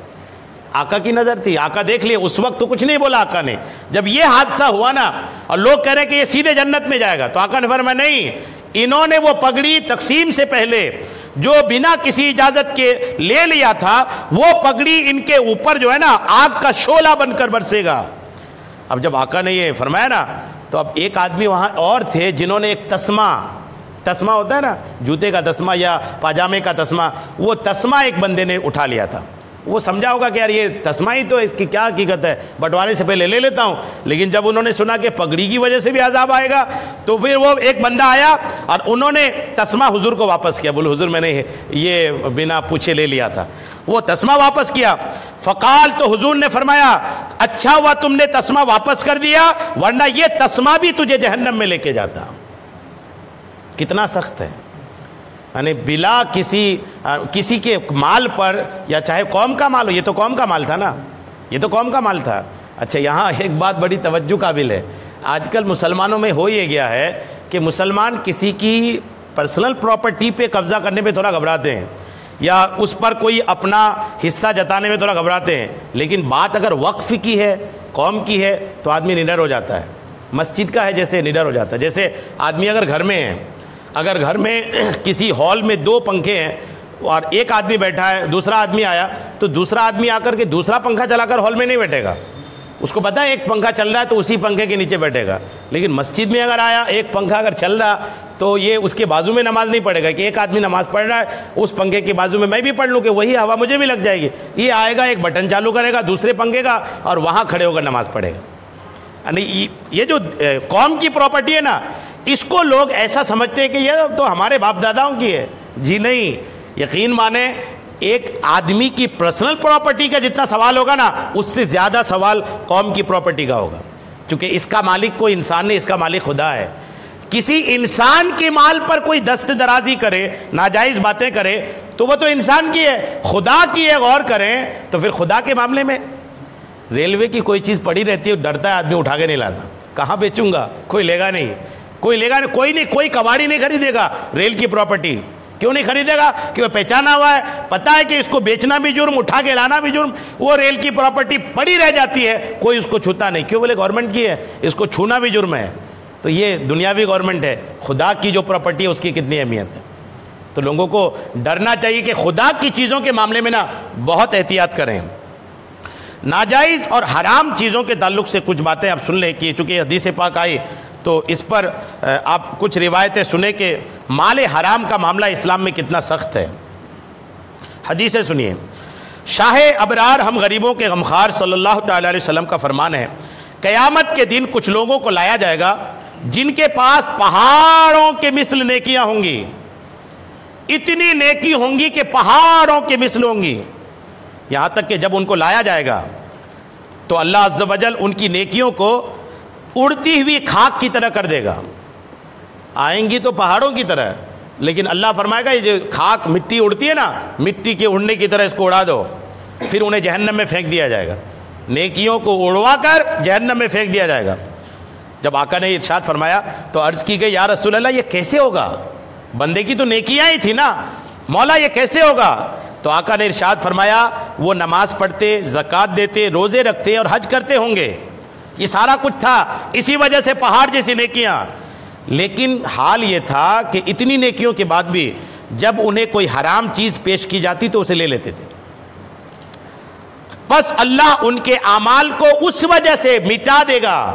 Speaker 1: آقا کی نظر تھی، آقا دیکھ لئے، اس وقت تو کچھ نہیں بولا آقا نے۔ جب یہ حادثہ ہوا نا اور لوگ کہہ رہے کہ یہ سیدھے جنت میں جائے گا، تو آقا نے فرمایا نہیں، انہوں نے وہ پگڑی تقسیم سے پہلے جو بنا کسی اجازت کے لے لیا تھا، وہ پگڑی ان کے اوپر جو ہے نا آگ کا شعلہ بن کر برسے گا۔ اب جب آقا نے یہ فرمایا نا تو اب ایک آدمی وہاں اور تھے جنہوں نے ایک تسمہ ہوتا ہے نا، جوتے کا تسمہ یا پاجامے کا تسمہ، وہ تسمہ ایک بندے نے اٹھا لیا تھا۔ وہ سمجھا ہوگا کہ یار یہ تسمہ ہی تو، اس کی کیا حقیقت ہے، بٹوارے سے پہلے لے لیتا ہوں۔ لیکن جب انہوں نے سنا کہ پگڑی کی وجہ سے بھی عذاب آئے گا تو پھر وہ ایک بندہ آیا اور انہوں نے تسمہ حضور کو واپس کیا، بولے حضور میں نے یہ بنا پوچھے لے لیا تھا، وہ تسمہ واپس کیا۔ فقال، تو حضور نے فرمایا اچھا ہوا تم نے تسمہ واپس کر دیا، ورنہ یہ تسمہ بھی تجھے جہنم میں لے کے جاتا۔ کتنا سخت ہے، یعنی بلا کسی کے مال پر، یا چاہے قوم کا مال ہو، یہ تو قوم کا مال تھا نا، یہ تو قوم کا مال تھا۔ اچھا یہاں ایک بات بڑی توجہ قابل ہے، آج کل مسلمانوں میں ہو یہ گیا ہے کہ مسلمان کسی کی پرسنل پراپرٹی پہ قبضہ کرنے پہ تھوڑا گھبراتے ہیں، یا اس پر کوئی اپنا حصہ جتانے میں تھوڑا گھبراتے ہیں، لیکن بات اگر وقف کی ہے، قوم کی ہے، تو آدمی نڈر ہو جاتا ہے۔ مسجد کا ہے جیسے نڈر ہو جاتا ہے، جیسے آدمی اگر گھر میں ہے، اگر گھر میں کسی ہال میں 2 پنکھے ہیں اور ایک آدمی بیٹھا ہے، دوسرا آدمی آیا تو دوسرا آدمی آ کر کے دوسرا پنکھا چلا کر ہال میں نہیں بیٹھے گا، اس کو پتہ ہے ایک پنکھا چل رہا ہے تو اسی پنکھے کے نیچے بیٹھے گا۔ لیکن مسجد میں اگر آیا، ایک پنکھا اگر چل رہا تو یہ اس کے بازو میں نماز نہیں پڑھے گا کہ ایک آدمی نماز پڑھ رہا ہے اس پنکھے کے بازو میں بھی پڑھ لوں کہ وہی ہوا مجھے بھی لگ جائے گی۔ یہ آئے گا، ایک بٹن چالو کرے گا دوسرے پنکھے کا اور وہاں کھڑے ہو کر نماز پڑھے گا۔ یعنی یہ جو قوم کی پراپرٹی ہے نا، اس کو لوگ ایسا سمجھتے ہیں کہ یہ تو ہمارے باپ داداؤں کی ہے۔ جی نہیں، یقین مانیں ایک آدمی کی پرسنل پراپرٹی کا جتنا سوال ہوگا نا، اس سے زیادہ سوال قوم کی پراپرٹی کا ہوگا، کیونکہ اس کا مالک کوئی انسان نہیں، اس کا مالک خدا ہے۔ کسی انسان کے مال پر کوئی دست درازی کرے، ناجائز باتیں کرے، تو وہ تو انسان کی ہے۔ خدا کی ہے غور کریں تو پھر خدا کے معاملے میں ریلوے کی کوئی چیز پڑی رہتی ہے، ڈرتا ہے آدمی، اٹھا کے نہیں لاتا، کہاں بیچوں گا، کوئی لے گا نہیں، کوئی لے گا نہیں، کوئی کباڑی نہیں خریدے گا ریل کی پراپرٹی۔ کیوں نہیں خریدے گا؟ کہ وہ پہچانا ہوا ہے، پتہ ہے کہ اس کو بیچنا بھی جرم، اٹھا کے لانا بھی جرم، وہ ریل کی پراپرٹی پڑی رہ جاتی ہے، کوئی اس کو چھوتا نہیں۔ کیوں؟ بولے گورنمنٹ کی ہے، اس کو چھونا بھی جرم ہے۔ تو یہ دنیاوی گورنمنٹ ہے، خدا کی جو پراپرٹی ہے اس کی کتنی اہمیت ہے۔ تو لوگوں کو ڈرنا چاہیے کہ خدا کی چیزوں کے معاملے میں نا بہت احتیاط کریں۔ ناجائز اور حرام چیزوں کے تعلق سے کچھ باتیں آپ سن لیں کہ چونکہ حدیث پاک آئی تو اس پر آپ کچھ روایتیں سنیں کہ مال حرام کا معاملہ اسلام میں کتنا سخت ہے۔ حدیثیں سنیے۔ شاہ ابرار ہم غریبوں کے غمخوار صلی اللہ تعالی علیہ وسلم کا فرمان ہے، قیامت کے دن کچھ لوگوں کو لایا جائے گا جن کے پاس پہاڑوں کے مثل نیکیاں ہوں گی، اتنی نیکی ہوں گی کہ پہاڑوں کے مثل ہوں گی، یہاں تک کہ جب ان کو لایا جائے گا تو اللہ عز و جل ان کی نیکیوں کو اڑتی ہوئی خاک کی طرح کر دے گا۔ آئیں گی تو پہاڑوں کی طرح، لیکن اللہ فرمائے گا یہ جو خاک مٹی اڑتی ہے نا، مٹی کے اڑنے کی طرح اس کو اڑا دو، پھر انہیں جہنم میں پھینک دیا جائے گا۔ نیکیوں کو اڑوا کر جہنم میں پھینک دیا جائے گا۔ جب آقا نے ارشاد فرمایا تو عرض کی گئی یا رسول اللہ یہ کیسے ہوگا؟ بندے کی تو نیکیاں ہی تھی نا، مولا یہ کیسے ہوگا؟ تو آقا نے ارشاد فرمایا وہ نماز پڑھتے، زکوٰۃ دیتے، روزے رکھتے اور حج کرتے ہوں گے، یہ سارا کچھ تھا، اسی وجہ سے پہاڑ جیسی نیکیاں۔ لیکن حال یہ تھا کہ اتنی نیکیوں کے بعد بھی جب انہیں کوئی حرام چیز پیش کی جاتی تو اسے لے لیتے تھے۔ بس اللہ ان کے اعمال کو اس وجہ سے مٹا دے گا۔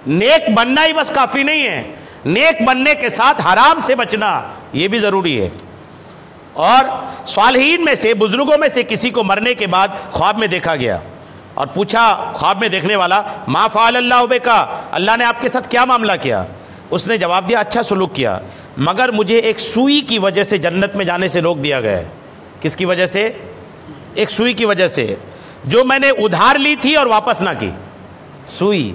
Speaker 1: نیک بننا ہی بس کافی نہیں ہے، نیک بننے کے ساتھ حرام سے بچنا یہ بھی ضروری ہے۔ اور صالحین میں سے، بزرگوں میں سے کسی کو مرنے کے بعد خواب میں دیکھا گیا اور پوچھا خواب میں دیکھنے والا ما فعل اللہ بکا، اللہ نے آپ کے ساتھ کیا معاملہ کیا؟ اس نے جواب دیا اچھا سلوک کیا، مگر مجھے ایک سوئی کی وجہ سے جنت میں جانے سے روک دیا گیا ہے۔ کس کی وجہ سے؟ ایک سوئی کی وجہ سے جو میں نے ادھار لی تھی اور واپس نہ کی۔ سوئی،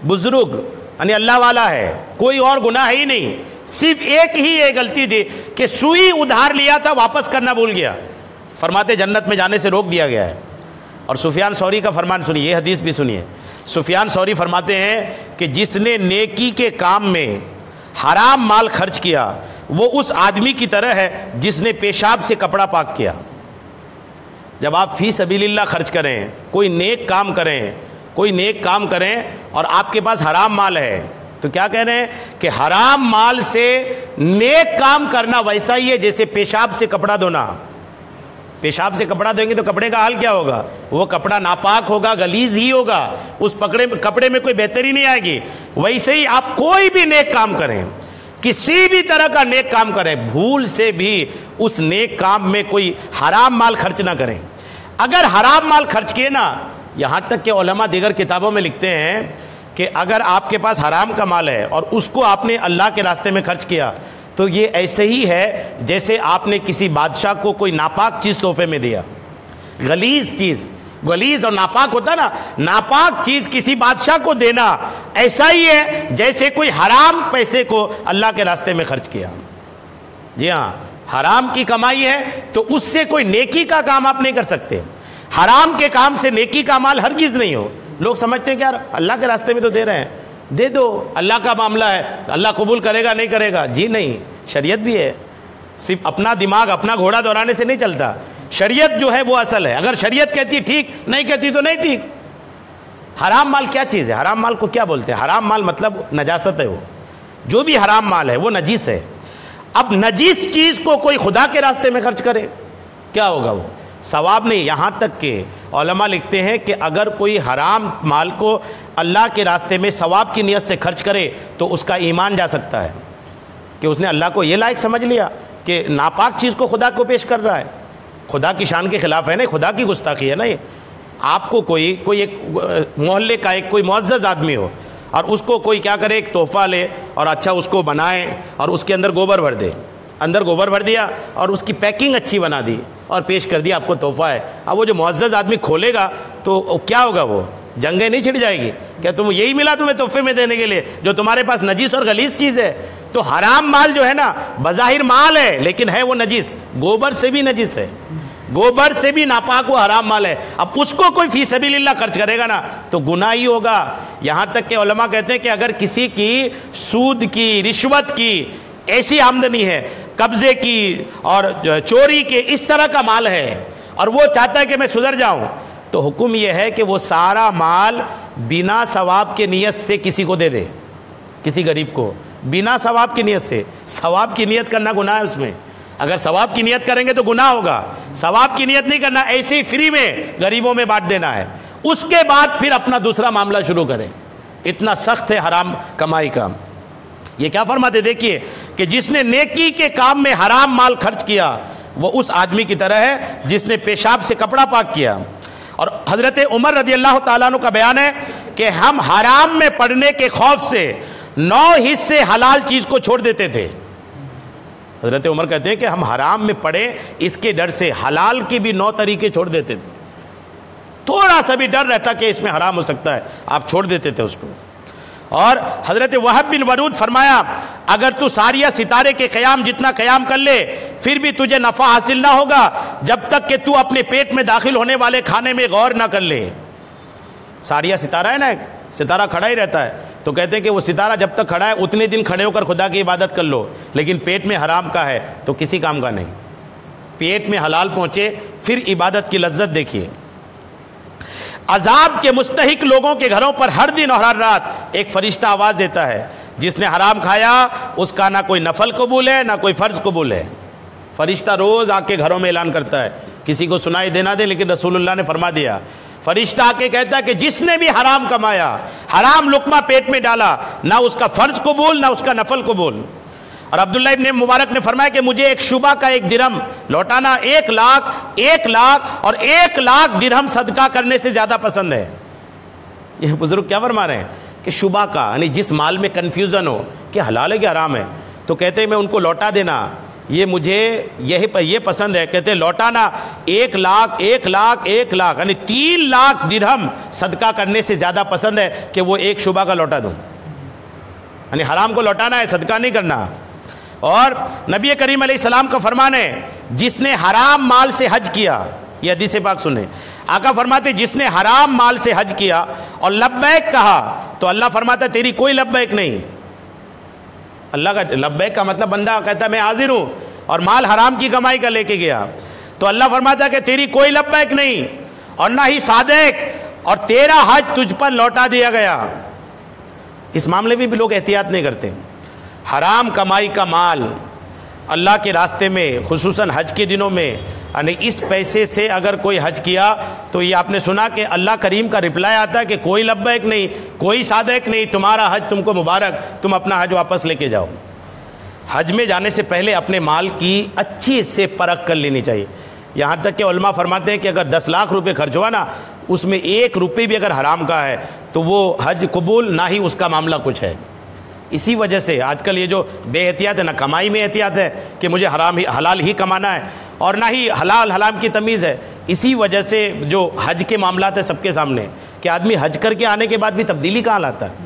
Speaker 1: بزرگ یعنی اللہ والا ہے، کوئی اور گناہ ہی نہیں، صرف ایک ہی یہ غلطی تھی کہ سوئی ادھار لیا تھا واپس کرنا بھول گیا، فرماتے جنت میں جانے سے روک دیا گیا ہے۔ اور سفیان ثوری کا فرمان سنیے، یہ حدیث بھی سنیے۔ سفیان ثوری فرماتے ہیں کہ جس نے نیکی کے کام میں حرام مال خرچ کیا وہ اس آدمی کی طرح ہے جس نے پیشاب سے کپڑا پاک کیا۔ جب آپ فی سبیل اللہ خرچ کریں، کوئی نیک کام کریں، کوئی نیک کام کریں اور آپ کے پاس حرام مال ہے تو کیا کہہ رہے ہیں کہ حرام مال سے نیک کام کرنا ویسا ہی ہے جیسے پیشاب سے کپڑا دھونا۔ پیشاب سے کپڑا دیں گے تو کپڑے کا حال کیا ہوگا؟ وہ کپڑا ناپاک ہوگا، غلیظ ہی ہوگا، اس کپڑے میں کوئی بہتری نہیں آئے گی۔ ویسے ہی آپ کوئی بھی نیک کام کریں، کسی بھی طرح کا نیک کام کریں، بھول سے بھی اس نیک کام میں کوئی حرام مال خرچ نہ کریں۔ اگر حرام مال خرچ کیے نا، یہاں تک کہ علماء دیگر کتابوں میں لکھتے ہیں کہ اگر آپ کے پاس حرام کا مال ہے اور اس کو آپ نے اللہ کے راستے میں خرچ کیا تو یہ ایسے ہی ہے جیسے آپ نے کسی بادشاہ کو کوئی ناپاک چیز تحفے میں دیا۔ غلیظ چیز، غلیظ اور ناپاک ہوتا ہے نا، ناپاک چیز کسی بادشاہ کو دینا ایسا ہی ہے جیسے کوئی حرام پیسے کو اللہ کے راستے میں خرچ کیا۔ جی ہاں، حرام کی کمائی ہے تو اس سے کوئی نیکی کا کام آپ نہیں کر سکتے۔ حرام کے کام سے نیکی کا مال ہرگز نہیں ہو۔ لوگ سمجھتے ہیں کہ یار اللہ کے راستے میں تو دے رہے ہیں، دے دو، اللہ کا معاملہ ہے، اللہ قبول کرے گا نہیں کرے گا۔ جی نہیں، شریعت بھی ہے، صرف اپنا دماغ اپنا گھوڑا دوڑانے سے نہیں چلتا، شریعت جو ہے وہ اصل ہے، اگر شریعت کہتی ٹھیک، نہیں کہتی تو نہیں ٹھیک۔ حرام مال کیا چیز ہے؟ حرام مال کو کیا بولتے ہیں؟ حرام مال مطلب نجاست ہے، وہ جو بھی حرام مال ہے وہ نجیس ہے۔ اب نجیس چیز کو کوئی خدا کے راستے میں خرچ کرے کیا ہوگا؟ وہ ثواب نہیں۔ یہاں تک کہ علماء لکھتے ہیں کہ اگر کوئی حرام مال کو اللہ کے راستے میں ثواب کی نیت سے خرچ کرے تو اس کا ایمان جا سکتا ہے کہ اس نے اللہ کو یہ لائق سمجھ لیا کہ ناپاک چیز کو خدا کو پیش کر رہا ہے۔ خدا کی شان کے خلاف ہے نا، خدا کی گستاخی ہے نا یہ۔ آپ کو کوئی ایک محلے کا ایک کوئی معزز آدمی ہو اور اس کو کوئی کیا کرے، ایک تحفہ لے اور اچھا اس کو بنائے اور اس کے اندر گوبر بھر دے، اندر گوبر بھر دیا اور اس کی پیکنگ اچھی بنا دی اور پیش کر دیا آپ کو تحفہ ہے۔ اب وہ جو معزز آدمی کھولے گا تو کیا ہوگا؟ وہ جنگیں نہیں چھڑ جائے گی کیا تم یہی ملا تمہیں تحفے میں دینے کے لیے جو تمہارے پاس نجیس اور غلیظ چیز ہے؟ تو حرام مال جو ہے نا بظاہر مال ہے لیکن ہے وہ نجیس، گوبر سے بھی نجیس ہے، گوبر سے بھی ناپاک وہ حرام مال ہے۔ اب اس کو کوئی فی سبیل اللہ خرچ کرے گا نا تو گناہ ہی ہوگا۔ یہاں تک کہ علماء کہتے ہیں کہ اگر کسی کی سود کی، رشوت کی ایسی آمدنی ہے، قبضے کی اور چوری کے اس طرح کا مال ہے اور وہ چاہتا ہے کہ میں سدھر جاؤں، تو حکم یہ ہے کہ وہ سارا مال بنا ثواب کے نیت سے کسی کو دے دے، کسی غریب کو، بنا ثواب کی نیت سے۔ ثواب کی نیت کرنا گناہ ہے اس میں، اگر ثواب کی نیت کریں گے تو گناہ ہوگا۔ ثواب کی نیت نہیں کرنا، ایسے ہی فری میں غریبوں میں بانٹ دینا ہے، اس کے بعد پھر اپنا دوسرا معاملہ شروع کریں۔ اتنا سخت ہے حرام کمائی کا۔ یہ کیا فرماتے دیکھیے کہ جس نے نیکی کے کام میں حرام مال خرچ کیا وہ اس آدمی کی طرح ہے جس نے پیشاب سے کپڑا پاک کیا۔ اور حضرت عمر رضی اللہ تعالیٰ عنہ کا بیان ہے کہ ہم حرام میں پڑنے کے خوف سے 9 حصے حلال چیز کو چھوڑ دیتے تھے۔ حضرت عمر کہتے ہیں کہ ہم حرام میں پڑے اس کے ڈر سے حلال کی بھی 9 طریقے چھوڑ دیتے تھے، تھوڑا سا بھی ڈر رہتا کہ اس میں حرام ہو سکتا ہے آپ چھوڑ دیتے تھے اس کو۔ اور حضرت وہب بن ورود فرمایا اگر تو ساریہ ستارے کے قیام جتنا قیام کر لے پھر بھی تجھے نفع حاصل نہ ہوگا جب تک کہ تو اپنے پیٹ میں داخل ہونے والے کھانے میں غور نہ کر لے۔ ساڑیہ ستارہ ہے نا، ایک ستارہ کھڑا ہی رہتا ہے، تو کہتے ہیں کہ وہ ستارہ جب تک کھڑا ہے اتنے دن کھڑے ہو کر خدا کی عبادت کر لو، لیکن پیٹ میں حرام کا ہے تو کسی کام کا نہیں۔ پیٹ میں حلال پہنچے پھر عبادت کی لذت دیکھیے۔ عذاب کے مستحق لوگوں کے گھروں پر ہر دن اور ہر رات ایک فرشتہ آواز دیتا ہے، جس نے حرام کھایا اس کا نہ کوئی نفل قبول ہے نہ کوئی فرض قبول ہے۔ فرشتہ روز آ کے گھروں میں اعلان کرتا ہے، کسی کو سنائی دینا دے، لیکن رسول اللہ نے فرما دیا، فرشتہ آ کے کہتا ہے کہ جس نے بھی حرام کمایا، حرام لقمہ پیٹ میں ڈالا، نہ اس کا فرض قبول نہ اس کا نفل قبول۔ اور عبداللہ ابن مبارک نے فرمایا کہ مجھے ایک شبہ کا ایک درہم لوٹانا 1 لاکھ اور 1 لاکھ درہم صدقہ کرنے سے زیادہ پسند ہے۔ یہ بزرگ کیا فرما رہے ہیں کہ شبہ کا یعنی جس مال میں کنفیوژن ہو کہ حلال ہے کہ حرام ہے، تو کہتے ہیں میں ان کو لوٹا دینا یہ مجھے یہ پسند ہے۔ کہتے ہیں لوٹانا 1 لاکھ یعنی 3 لاکھ درہم صدقہ کرنے سے زیادہ پسند ہے کہ وہ ایک شبہ کا لوٹا دوں، یعنی حرام کو لوٹانا ہے، صدقہ نہیں کرنا۔ اور نبی کریم علیہ السلام کا فرمان ہے، جس نے حرام مال سے حج کیا، یہ حدیث پاک سنیں، آقا فرماتے جس نے حرام مال سے حج کیا اور لبیک کہا تو اللہ فرماتا تیری کوئی لبیک نہیں۔ اللہ کا لبیک کا مطلب بندہ کہتا ہے میں حاضر ہوں اور مال حرام کی کمائی کا لے کے گیا، تو اللہ فرماتا کہ تیری کوئی لبیک نہیں اور نہ ہی صادق، اور تیرا حج تجھ پر لوٹا دیا گیا۔ اس معاملے میں بھی لوگ احتیاط نہیں کرتے۔ حرام کمائی کا مال اللہ کے راستے میں خصوصاً حج کے دنوں میں، یعنی اس پیسے سے اگر کوئی حج کیا تو یہ آپ نے سنا کہ اللہ کریم کا رپلائی آتا ہے کہ کوئی لبیک نہیں، کوئی صادق نہیں، تمہارا حج تم کو مبارک، تم اپنا حج واپس لے کے جاؤ۔ حج میں جانے سے پہلے اپنے مال کی اچھی سے پرکھ کر لینی چاہیے، یہاں تک کہ علماء فرماتے ہیں کہ اگر 10 لاکھ روپے خرچ ہوا نا، اس میں 1 روپے بھی اگر حرام کا ہے تو وہ حج قبول نہ ہی اس کا معاملہ کچھ ہے۔ اسی وجہ سے آج کل یہ جو بے احتیاط ہے، نہ کمائی میں احتیاط ہے کہ مجھے حلال ہی کمانا ہے، اور نہ ہی حلال حرام کی تمیز ہے۔ اسی وجہ سے جو حج کے معاملات ہیں سب کے سامنے کہ آدمی حج کر کے آنے کے بعد بھی تبدیلی کہاں لاتا ہے۔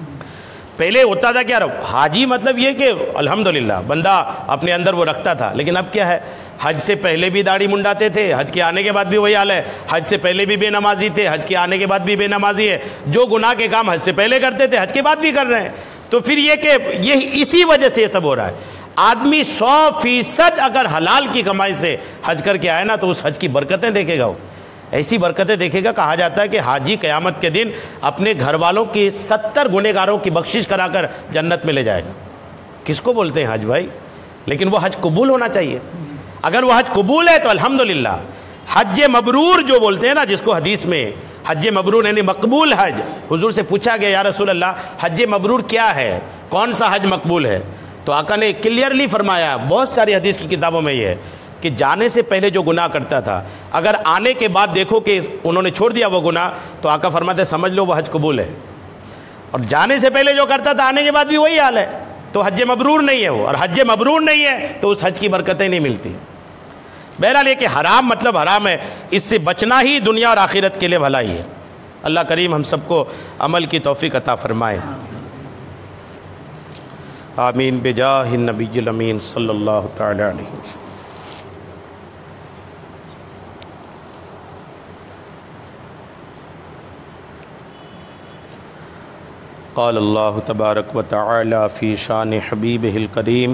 Speaker 1: پہلے ہوتا تھا کیا، حاجی مطلب یہ کہ الحمدللہ بندہ اپنے اندر وہ رکھتا تھا، لیکن اب کیا ہے، حج سے پہلے بھی داڑھی منڈاتے تھے، حج کے آنے کے بعد بھی وہی حال ہے، حج سے پہلے بھی بے نمازی تھے، حج کے آنے کے بعد بھی بے نمازی ہے، جو گناہ کے کام حج سے پہلے کرتے تھے حج کے بعد بھی کر رہے ہیں۔ تو پھر یہ کہ یہ اسی وجہ سے یہ سب ہو رہا ہے۔ آدمی 100% اگر حلال کی کمائی سے حج کر کے آئے نا تو اس حج کی برکتیں دیکھے گا، وہ ایسی برکتیں دیکھے گا، کہا جاتا ہے کہ حاجی قیامت کے دن اپنے گھر والوں کی 70 گنہگاروں کی بخشش کرا کر جنت میں لے جائے گا۔ کس کو بولتے ہیں حج بھائی؟ لیکن وہ حج قبول ہونا چاہیے۔ اگر وہ حج قبول ہے تو الحمدللہ۔ حج مبرور جو بولتے ہیں نا، جس کو حدیث میں حج مبرور یعنی مقبول حج، حضور سے پوچھا گیا یا رسول اللہ حج مبرور کیا ہے، کون سا حج مقبول ہے؟ تو آقا نے کلیئرلی فرمایا، بہت ساری حدیث کی کتابوں میں یہ ہے کہ جانے سے پہلے جو گناہ کرتا تھا، اگر آنے کے بعد دیکھو کہ انہوں نے چھوڑ دیا وہ گناہ، تو آقا فرماتے سمجھ لو وہ حج قبول ہے۔ اور جانے سے پہلے جو کرتا تھا آنے کے بعد بھی وہی حال ہے، تو حج مبرور نہیں ہے وہ، اور حج مبرور نہیں ہے تو اس حج کی برکتیں نہیں ملتی۔ بہرحال یہ کہ حرام مطلب حرام ہے، اس سے بچنا ہی دنیا اور آخرت کے لیے بھلائی ہے۔ اللہ کریم ہم سب کو عمل کی توفیق عطا فرمائے، آمین بجاہ النبی الامین صلی اللہ تعالی علیہ وسلم۔ قال اللہ تبارک و تعالی فی شان حبیبہ الکریم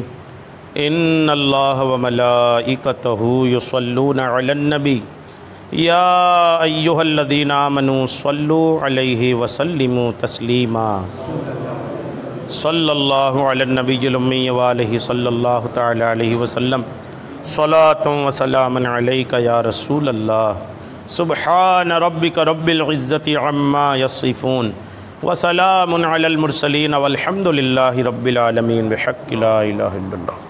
Speaker 1: ان اللہ وملائکتہ یصلون علی النبی یا ایہا الذین آمنوا صلوا علیہ وسلموا تسلیما صلی اللہ علی النبی الامی وآلہ صلی اللہ تعالی علیہ وسلم صلاۃ و سلام علیک یا رسول اللہ سبحان ربک رب العزت عما یصفون وسلام علی المرسلین والحمد للہ رب العالمین بحق لا الہ الا اللہ۔